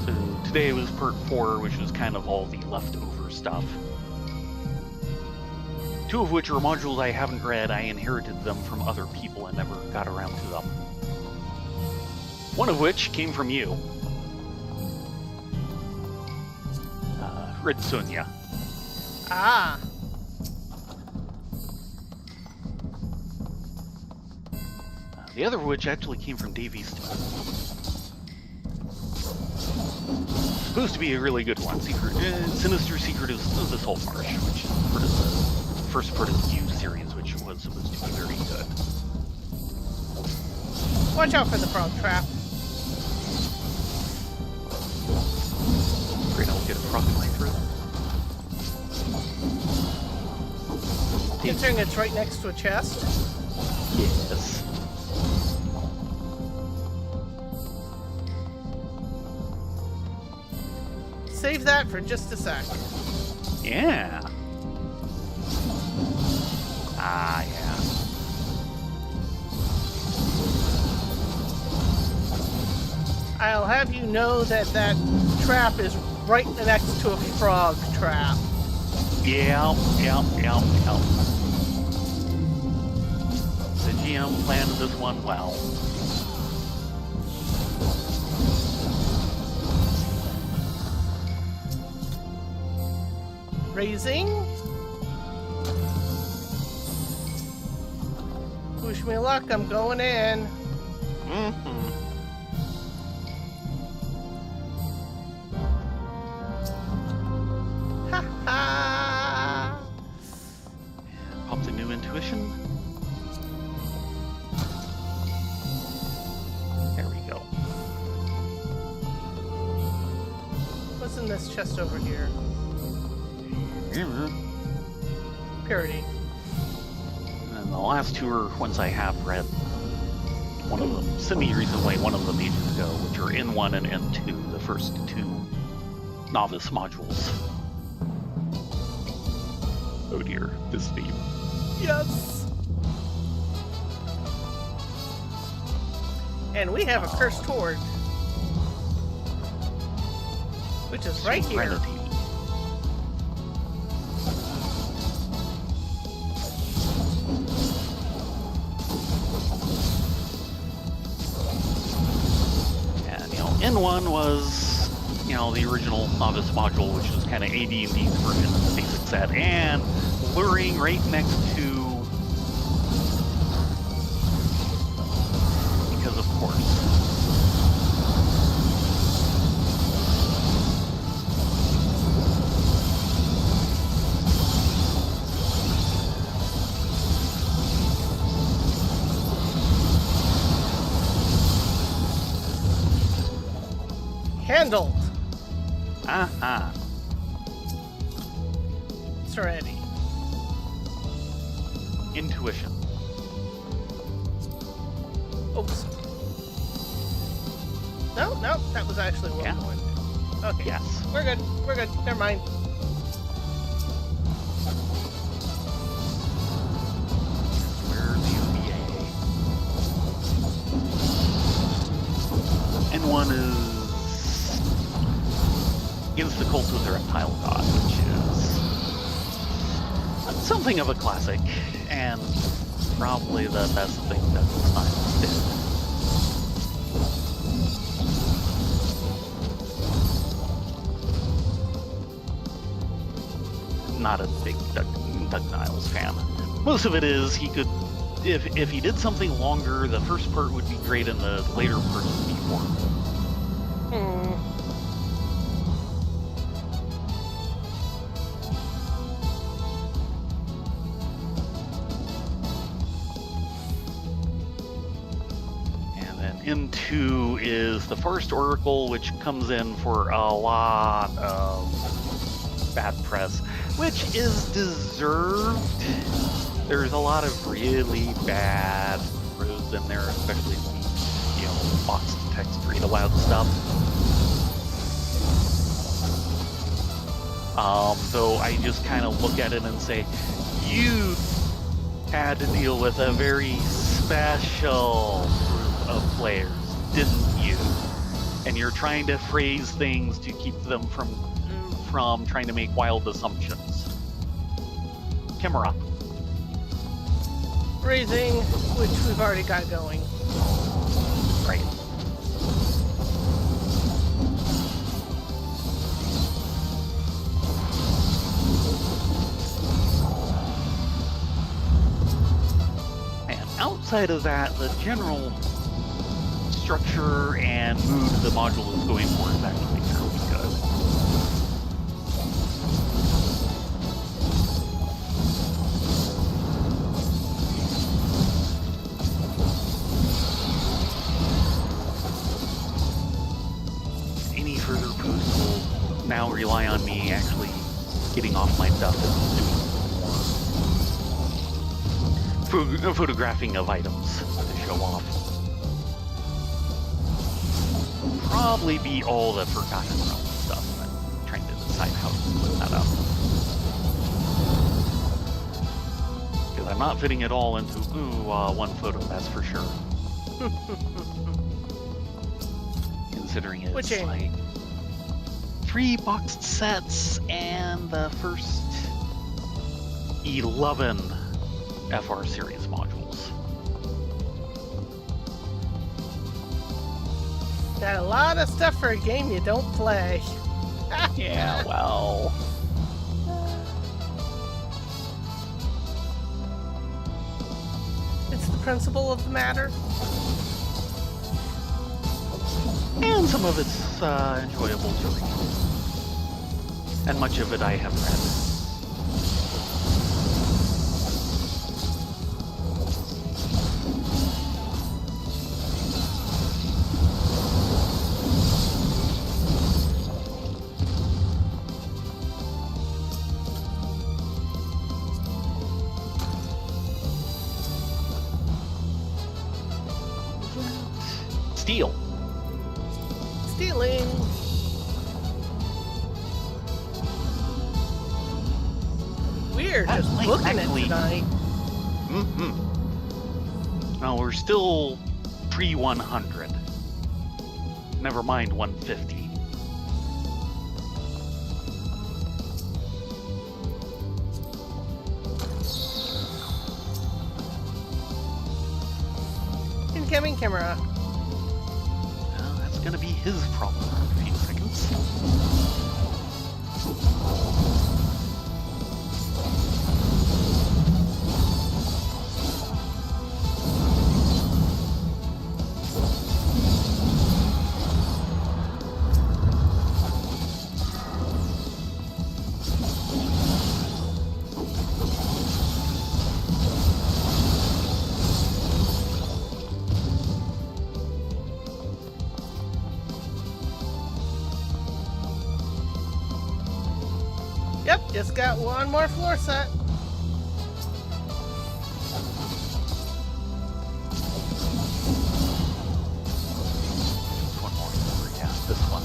So today was part 4, which is kind of all the leftover stuff. 2 of which are modules I haven't read. I inherited them from other people and never got around to them. One of which came from you. Ritsunya. Ah. The other of which actually came from Davies. Supposed to be a really good one. Sinister Secret of the Salt Marsh, which is part of the first part of the new series, which was supposed to be very good. Watch out for the frog trap. Great, I'll get a frog flying through. Considering it's right next to a chest. Yes. Save that for just a sec. Yeah. Ah, yeah. I'll have you know that that trap is right next to a frog trap. Yeah. The GM planned this one well. Raising. Wish me luck, I'm going in. Mm-hmm. Ha ha! Pop the new intuition. There we go. What's in this chest over here? Mm-hmm. Purity. And the last 2 are ones I have read. One of them semi-recently, one of them ages ago, which are N1 and N2, the first 2 novice modules. Oh dear, this theme. Yes! And we have a cursed horde. which is right here. Serenity. And, N1 was, the original novice module, which was kind of AD&D's version of the basic set, and luring right next to, because of course. Handled. Uh-huh. Serenity. Intuition. Oops. No, that was actually what Yeah. we wanted. Okay. Yes. We're good. Never mind. Where's the OVA? N1 is against the cult of the reptile god, which is something of a classic, and probably the best thing that the Styles did. Not a big Doug Niles fan. Most of it is he could, if he did something longer, the first part would be great and the later part would be horrible. And then N2 is the Forest Oracle, which comes in for a lot of bad press, which is deserved. There's a lot of really bad roads in there, especially the, box text read aloud stuff. So I just kind of look at it and say, you had to deal with a very special group of players, didn't you? And you're trying to phrase things to keep them from trying to make wild assumptions. Camera. Raising, which we've already got going. Right. And outside of that, the general structure and mood the module is going for is actually fairly good. Any further boost will now rely on me actually getting off my duff and doing more photographing of items to show off. Probably be all the Forgotten Realm stuff. I'm trying to decide how to split that up. Because I'm not fitting it all into one photo, that's for sure. Considering it's Which like 3 boxed sets and the first 11 FR series modules. Got a lot of stuff for a game you don't play. Yeah, well. It's the principle of the matter. And some of it's enjoyable to read. And much of it I have read. Steel. Stealing. We're That just might booking actually- it tonight. Mm-hmm. No, we're still pre-100. Never mind 150. incoming camera. That's gonna be his problem in a few seconds. Yep, just got one more floor set. One more floor, yeah, this one.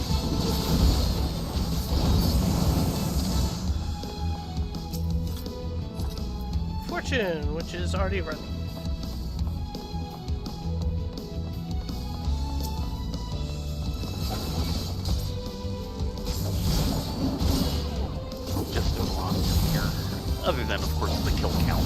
Fortune, which is already running. Just a lot here. Other than, of course, the kill count.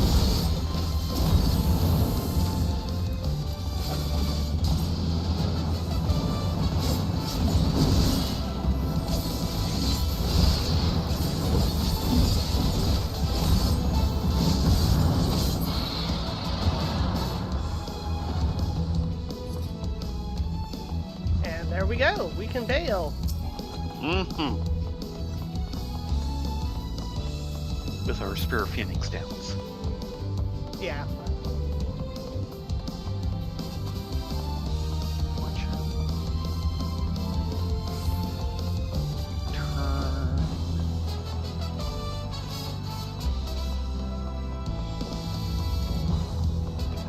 And there we go. We can bail. Mm-hmm. With our Spear Phoenix downs. Yeah. Watch out. Turn.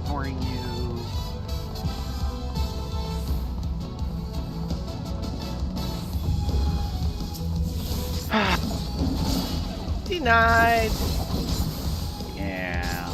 Ignoring you. Denied. Yeah.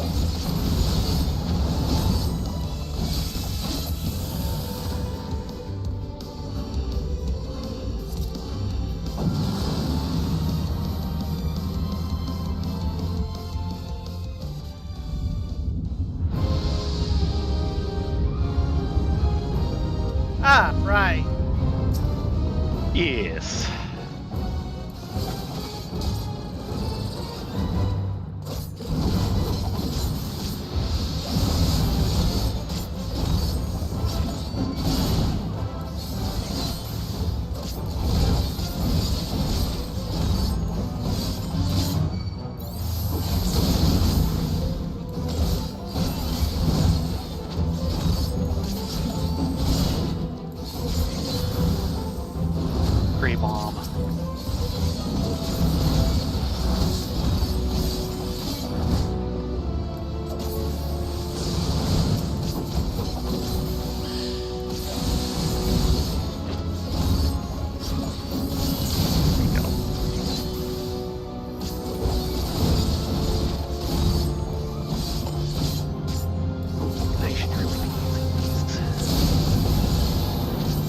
Ah, right. Yes. Gray bomb. There you go. I should really be using these.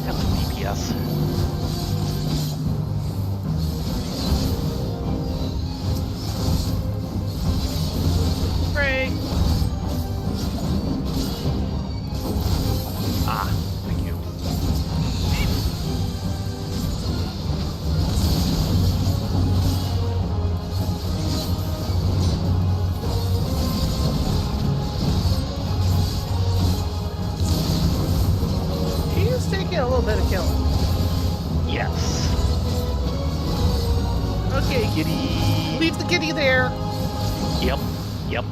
Have some DPS. Great. Ah, thank you. He's taking a little bit of killing. Yes. Okay, Giddy. leave the giddy there. Yep. Yep.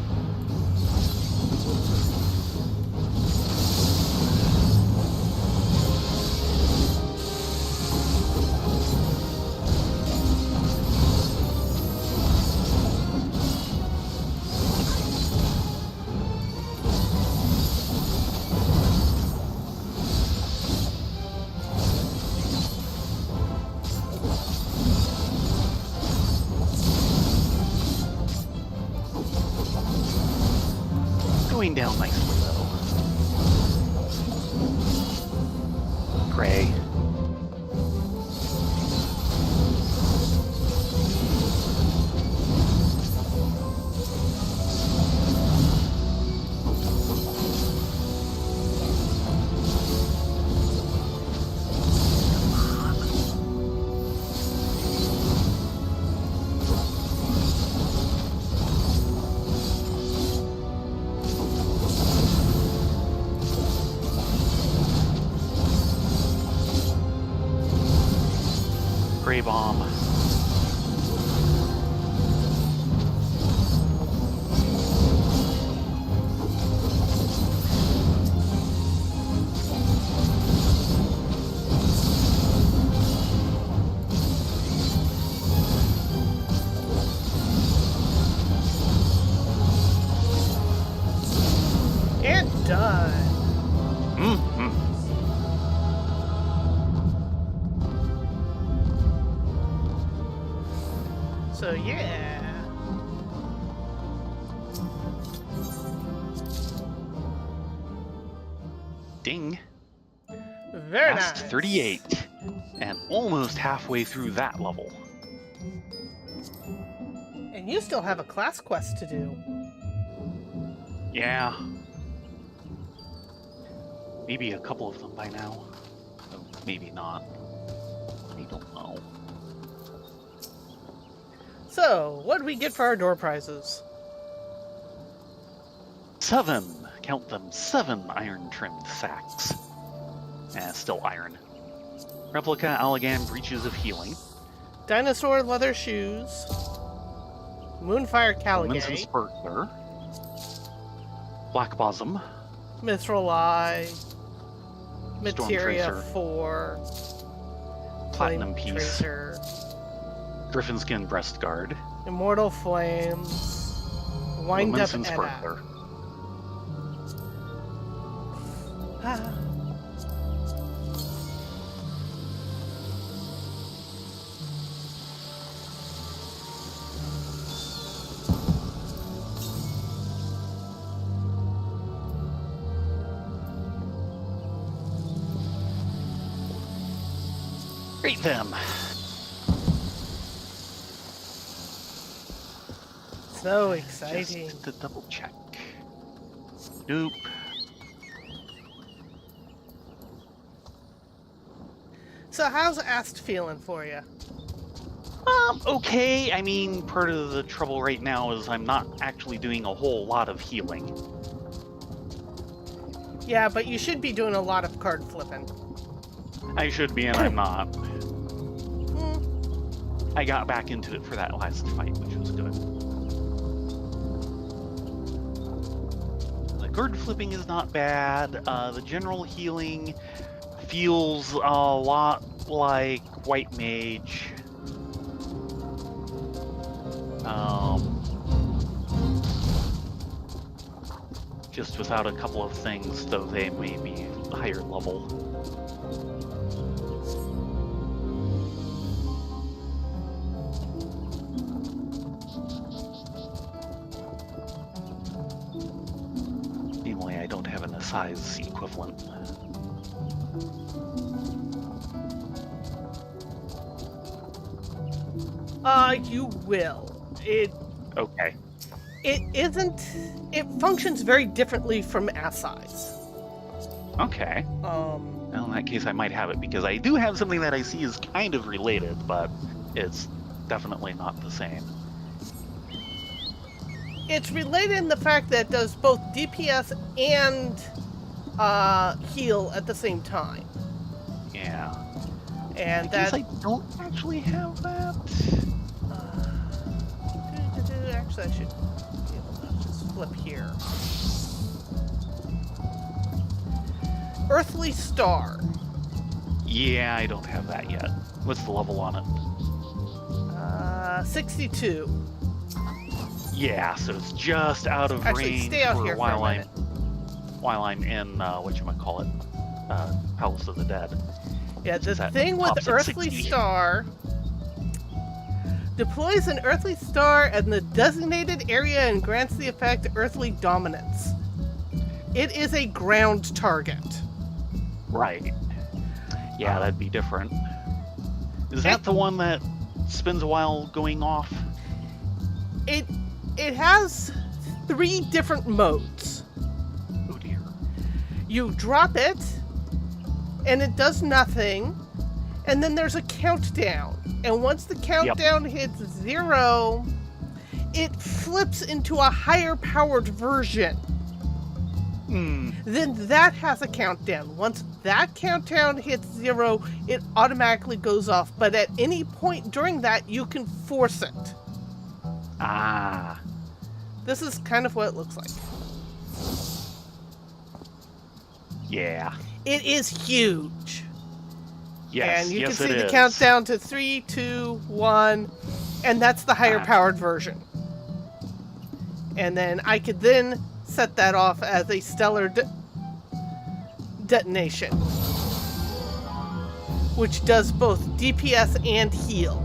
Going down nicely though. Gray. spray bomb. And done. Mm-hmm. So yeah. Ding. Very Past nice. 38. And almost halfway through that level. And you still have a class quest to do. Yeah. Maybe a couple of them by now. Oh, maybe not. I don't know. So, what did we get for our door prizes? 7. Count them, 7 iron-trimmed sacks. Still iron. Replica Allagan breaches of healing. Dinosaur leather shoes. Moonfire Winston Caligay. Spurtler. Black Bosom. Mithril Eye. Materia Tracer. 4. Platinum Flame Piece. Tracer. Griffin-skin breast guard. Immortal Flames. Wind Up Winston Edda. Spurtler. Ah. Rate them. So exciting. Just to double check. Nope. So how's Ast feeling for you? Okay. I mean, part of the trouble right now is I'm not actually doing a whole lot of healing. Yeah, but you should be doing a lot of card flipping. I should be, and I'm not. Hmm. I got back into it for that last fight, which was good. The card flipping is not bad. The general healing feels a lot like White Mage. Just without a couple of things, though they may be higher level. Anyway, I don't have an size equivalent. You will. Okay. It functions very differently from Assai's. Okay. Well, in that case, I might have it, because I do have something that I see is kind of related, but it's definitely not the same. It's related in the fact that it does both DPS and heal at the same time. Yeah. And I guess that... I don't actually have that. Actually, I should be able to just flip here. Earthly Star. Yeah, I don't have that yet. What's the level on it? 62. Yeah, so it's just out of Actually, range stay out for here while for a minute. I'm in whatchamacallit, Palace of the Dead. Yeah, the That thing with pops at Earthly 60. Star deploys an Earthly Star in the designated area and grants the effect Earthly Dominance. It is a ground target. Right. Yeah, that'd be different. Is that the one that spends a while going off? It has 3 different modes. Oh dear. You drop it, and it does nothing, and then there's a countdown. And once the countdown hits 0, it flips into a higher powered version. Then that has a countdown. Once that countdown hits 0, it automatically goes off. But at any point during that, you can force it. Ah. This is kind of what it looks like. Yeah. It is huge. Yes, And you can yes, see it the is. countdown to 3, 2, 1, and that's the higher powered version. And then I could then set that off as a stellar detonation, which does both DPS and heal.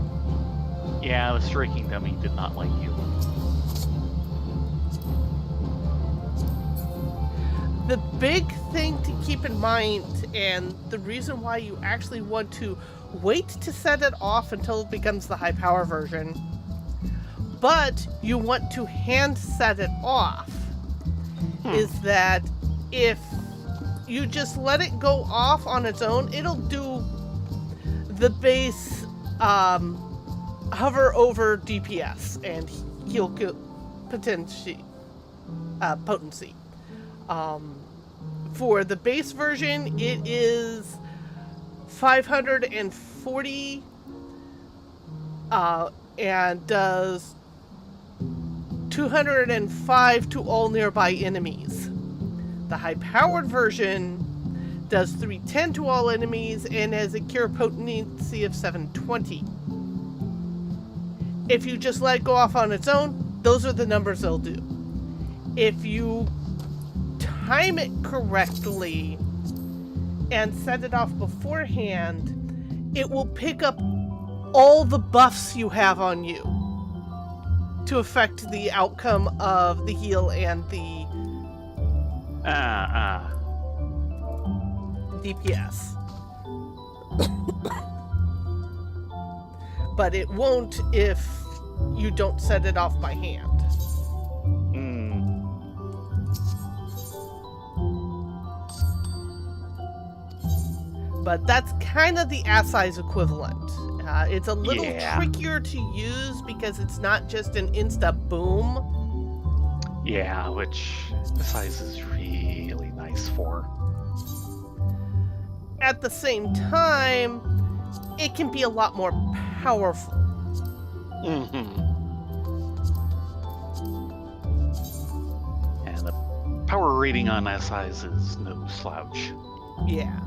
Yeah, the striking dummy did not like you. The big thing to keep in mind, and the reason why you actually want to wait to set it off until it becomes the high power version, but you want to hand set it off, is that if you just let it go off on its own, it'll do the base hover over DPS and heal potency. For the base version, it is 540 and does 205 to all nearby enemies. The high-powered version does 310 to all enemies and has a cure potency of 720. If you just let it go off on its own, those are the numbers it'll do. If you time it correctly and set it off beforehand, it will pick up all the buffs you have on you to affect the outcome of the heal and the DPS. But it won't if you don't set it off by hand. But that's kind of the ass-size equivalent. It's a little trickier to use because it's not just an insta-boom. Yeah, which the size is really nice for. At the same time, it can be a lot more powerful. And the power rating on SIs is no slouch. Yeah.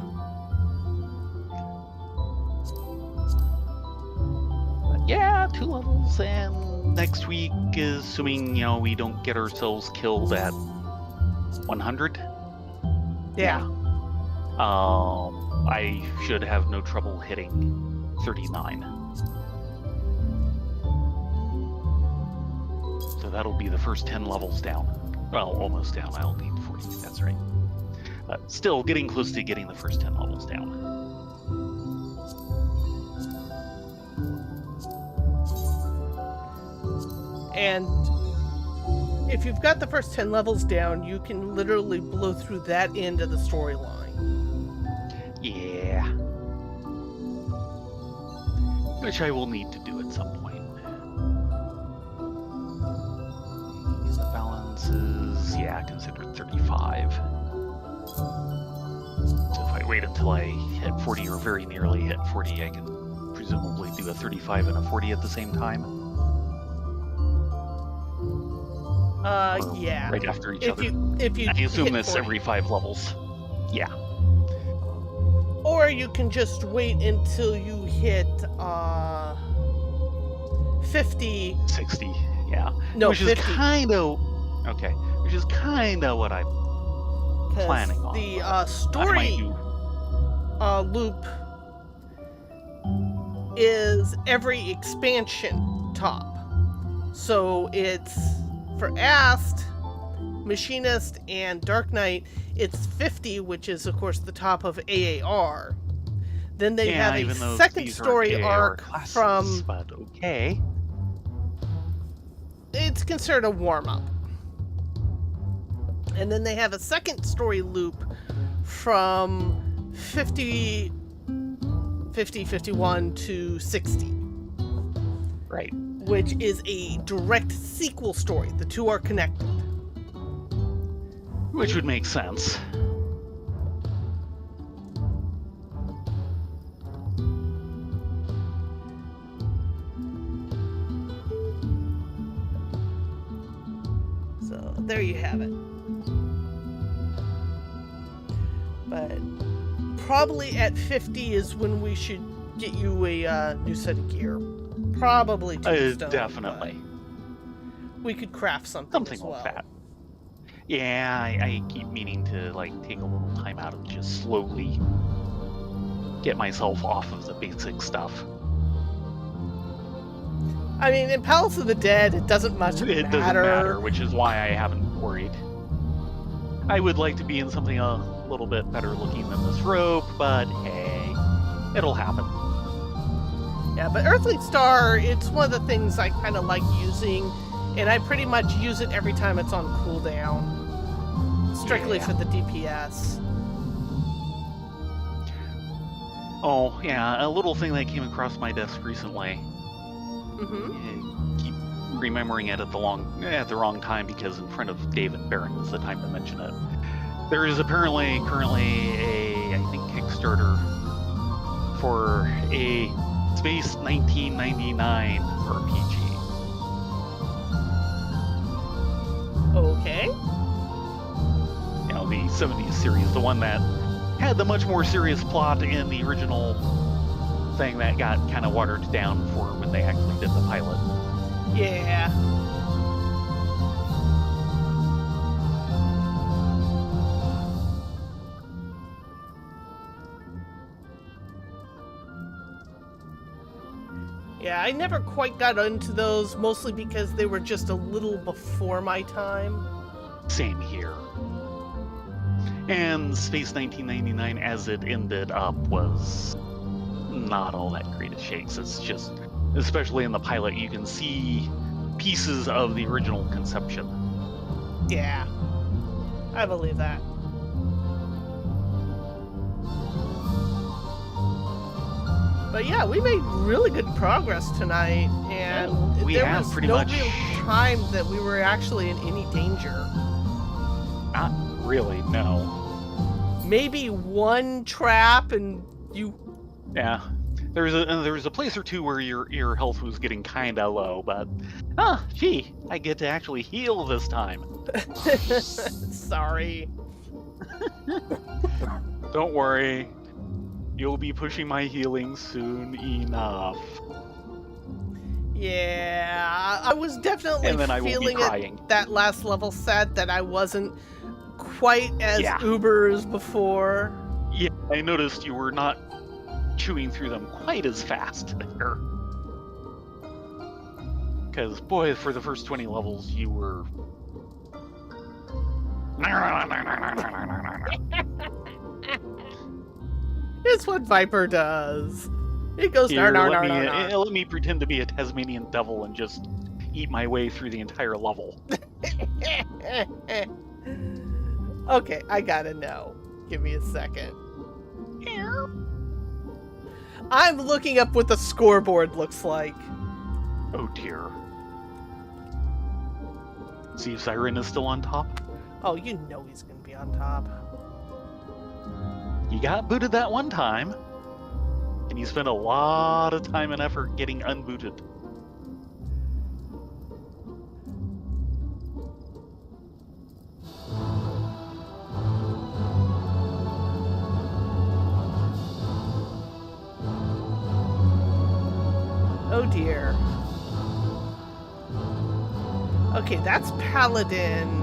Yeah, 2 levels, and next week, assuming, we don't get ourselves killed at 100. Yeah. I should have no trouble hitting 39. So that'll be the first 10 levels down. Well, almost down. I'll need 40, that's right. Still getting close to getting the first 10 levels down. And if you've got the first 10 levels down, you can literally blow through that end of the storyline. Yeah. Which I will need to do at some point. The balance is, considered 35. So if I wait until I hit 40 or very nearly hit 40, I can presumably do a 35 and a 40 at the same time. Yeah. Right after each other. If you I assume hit that's 40. every 5 levels. Yeah. Or you can just wait until you hit 50. 60, yeah. No, which 50. Is kind of okay. Which is kind of what I'm planning on. The story loop is every expansion top. So it's for Ast, Machinist, and Dark Knight, it's 50, which is, of course, the top of AAR. Then they have a second story arc classes, from... But okay. It's considered a warm-up. And then they have a second story loop from 51 to 60. Right. Which is a direct sequel story. The two are connected. Which would make sense. So there you have it. But probably at 50 is when we should get you a new set of gear. Probably tombstone. Definitely. We could craft something Something as well. like that. Yeah, I keep meaning to like take a little time out and just slowly get myself off of the basic stuff. I mean, in Palace of the Dead, it doesn't much matter. It doesn't matter, which is why I haven't worried. I would like to be in something a little bit better looking than this robe, but hey, it'll happen. Yeah, but Earthly Star, it's one of the things I kind of like using, and I pretty much use it every time it's on cooldown. Strictly for the DPS. Oh, yeah, a little thing that came across my desk recently. Mm-hmm. I keep remembering it at the wrong time because in front of David Barron is the time to mention it. There is apparently currently a, I think, Kickstarter for a Space 1999 RPG. Okay. You know, the 70s series, the one that had the much more serious plot in the original thing that got kind of watered down for when they actually did the pilot. Yeah. Yeah, I never quite got into those, mostly because they were just a little before my time. Same here. And Space 1999, as it ended up, was not all that great of shakes. It's just, especially in the pilot, you can see pieces of the original conception. Yeah, I believe that. But yeah, we made really good progress tonight, and there was no real time that we were actually in any danger. Not really, no. Maybe one trap, and you. Yeah, there was a place or two where your health was getting kind of low, but gee, I get to actually heal this time. Sorry. Don't worry. You'll be pushing my healing soon enough. Yeah, I was definitely feeling it that last level set that I wasn't quite as uber as before. Yeah, I noticed you were not chewing through them quite as fast there. Because, boy, for the first 20 levels, you were... It's what Viper does. It goes let me pretend to be a Tasmanian devil and just eat my way through the entire level. Okay, I gotta know. Give me a second. I'm looking up what the scoreboard looks like. Oh dear. See if Siren is still on top? Oh, you know he's gonna be on top. You got booted that one time, and you spent a lot of time and effort getting unbooted. Oh dear. Okay, that's Paladin.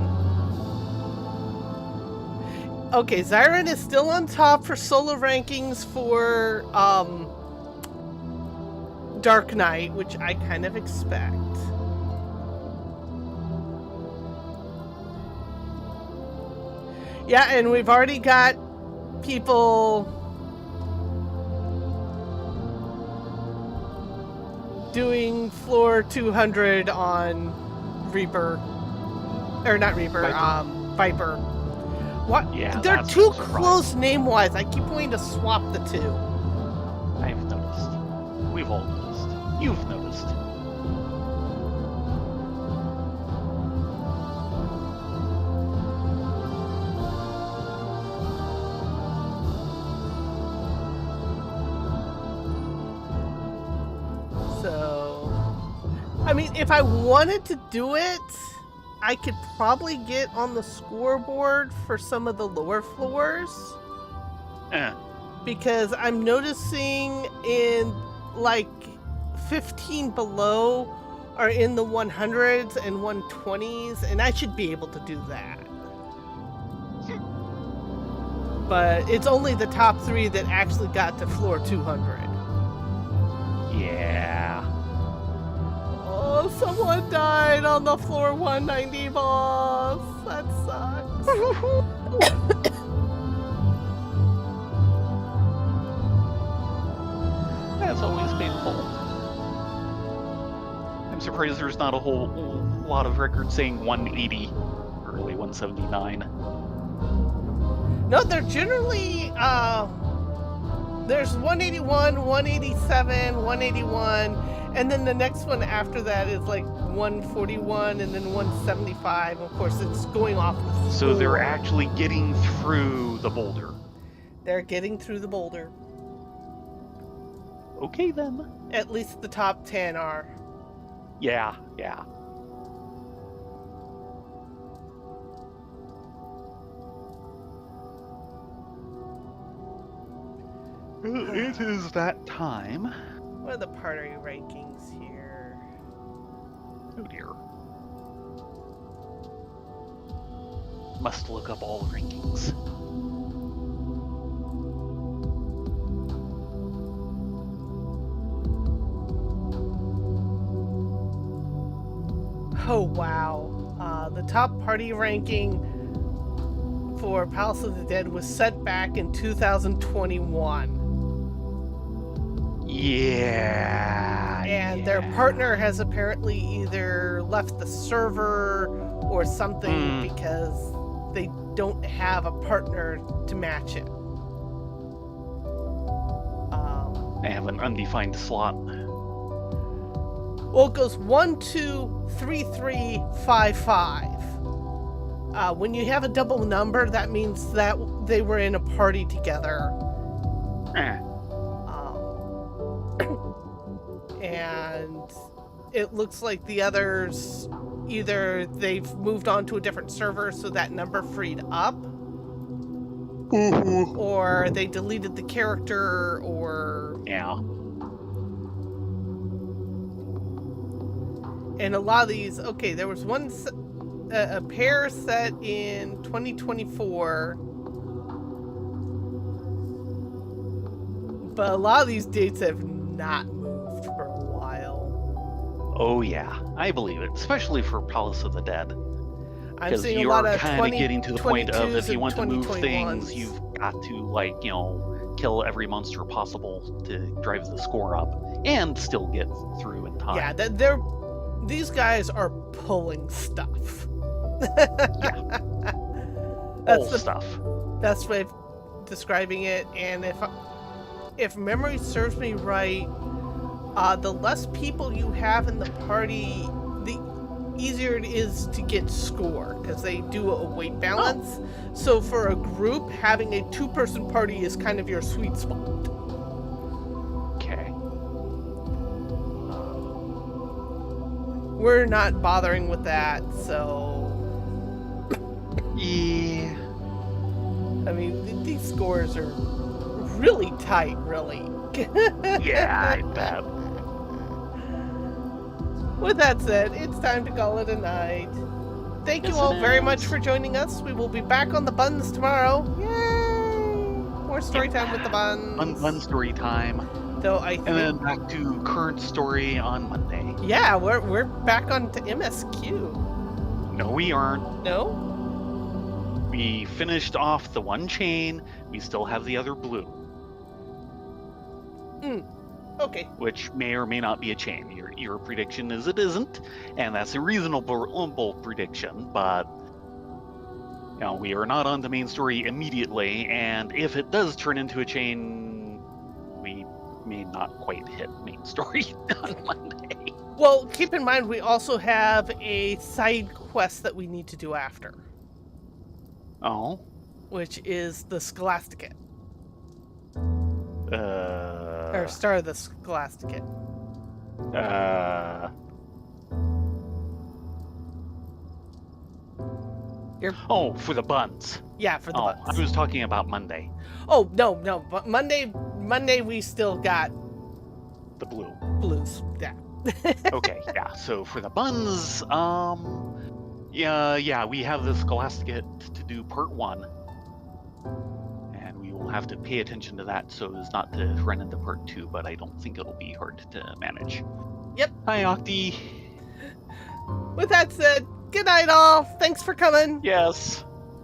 Okay, Zyron is still on top for solo rankings for Dark Knight, which I kind of expect. Yeah, and we've already got people doing floor 200 on Reaper. Or not Reaper, Viper. What? Yeah, they're too close name-wise. I keep wanting to swap the two. I've noticed. We've all noticed. You've noticed. if I wanted to do it, I could probably get on the scoreboard for some of the lower floors. Because I'm noticing in like 15 below are in the 100s and 120s, and I should be able to do that. But it's only the top 3 that actually got to floor 200. Yeah. Oh, someone died on the floor 190 boss. That sucks. That's always painful. I'm surprised there's not a whole lot of records saying 180, early 179. No, they're generally, there's 181, 187, 181, and then the next one after that is like 141 and then 175. Of course, it's going off the floor. So they're actually getting through the boulder. They're getting through the boulder. Okay, then. At least the top 10 are. Yeah. It is that time. What are the party rankings here? Oh dear. Must look up all rankings. Oh, wow. The top party ranking for Palace of the Dead was set back in 2021. Yeah. And their partner has apparently either left the server or something because they don't have a partner to match it. I have an undefined slot. Well, it goes 1, 2, 3, 3, 5, 5. When you have a double number, that means that they were in a party together. And it looks like the others, either they've moved on to a different server so that number freed up, or they deleted the character, or... Yeah. And a lot of these, okay, there was one, a pair set in 2024, but a lot of these dates have not moved for a while. Oh yeah, I believe it, especially for Palace of the Dead. I'm seeing a lot of kind of getting to the point of if you want to move 2021s. things, you've got to, like, you know, kill every monster possible to drive the score up and still get through in time. Yeah, these guys are pulling stuff. Yeah. That's the stuff. best way of describing it. And if memory serves me right, the less people you have in the party, the easier it is to get score, because they do a weight balance. So for a group, having a 2-person party is kind of your sweet spot. Okay. We're not bothering with that, so... Yeah. I mean, these scores are really tight, really. Yeah, I bet. With that said, it's time to call it a night. Thank you all very much for joining us. We will be back on the buns tomorrow. Yay! More story time with the buns. Fun story time. Though I think... And then back to current story on Monday. Yeah, we're back on to MSQ. No, we aren't. No? We finished off the one chain. We still have the other blue. Okay. Which may or may not be a chain. Your prediction is it isn't, and that's a reasonable prediction, but you know, we are not on the main story immediately, and if it does turn into a chain, we may not quite hit main story on Monday. Well, keep in mind we also have a side quest that we need to do after. Oh? Which is the Scholasticate. Or Star of the Scholasticate. Oh, for the buns. Yeah, for the I buns. was talking about Monday. Oh, no, but Monday we still got The blue. blues. Yeah. Okay, yeah. So for the buns, yeah, we have the Scholasticate to do part 1. And we will have to pay attention to that so as not to run into part 2, but I don't think it'll be hard to manage. Yep. Hi, Octi. With that said, good night all. Thanks for coming. Yes.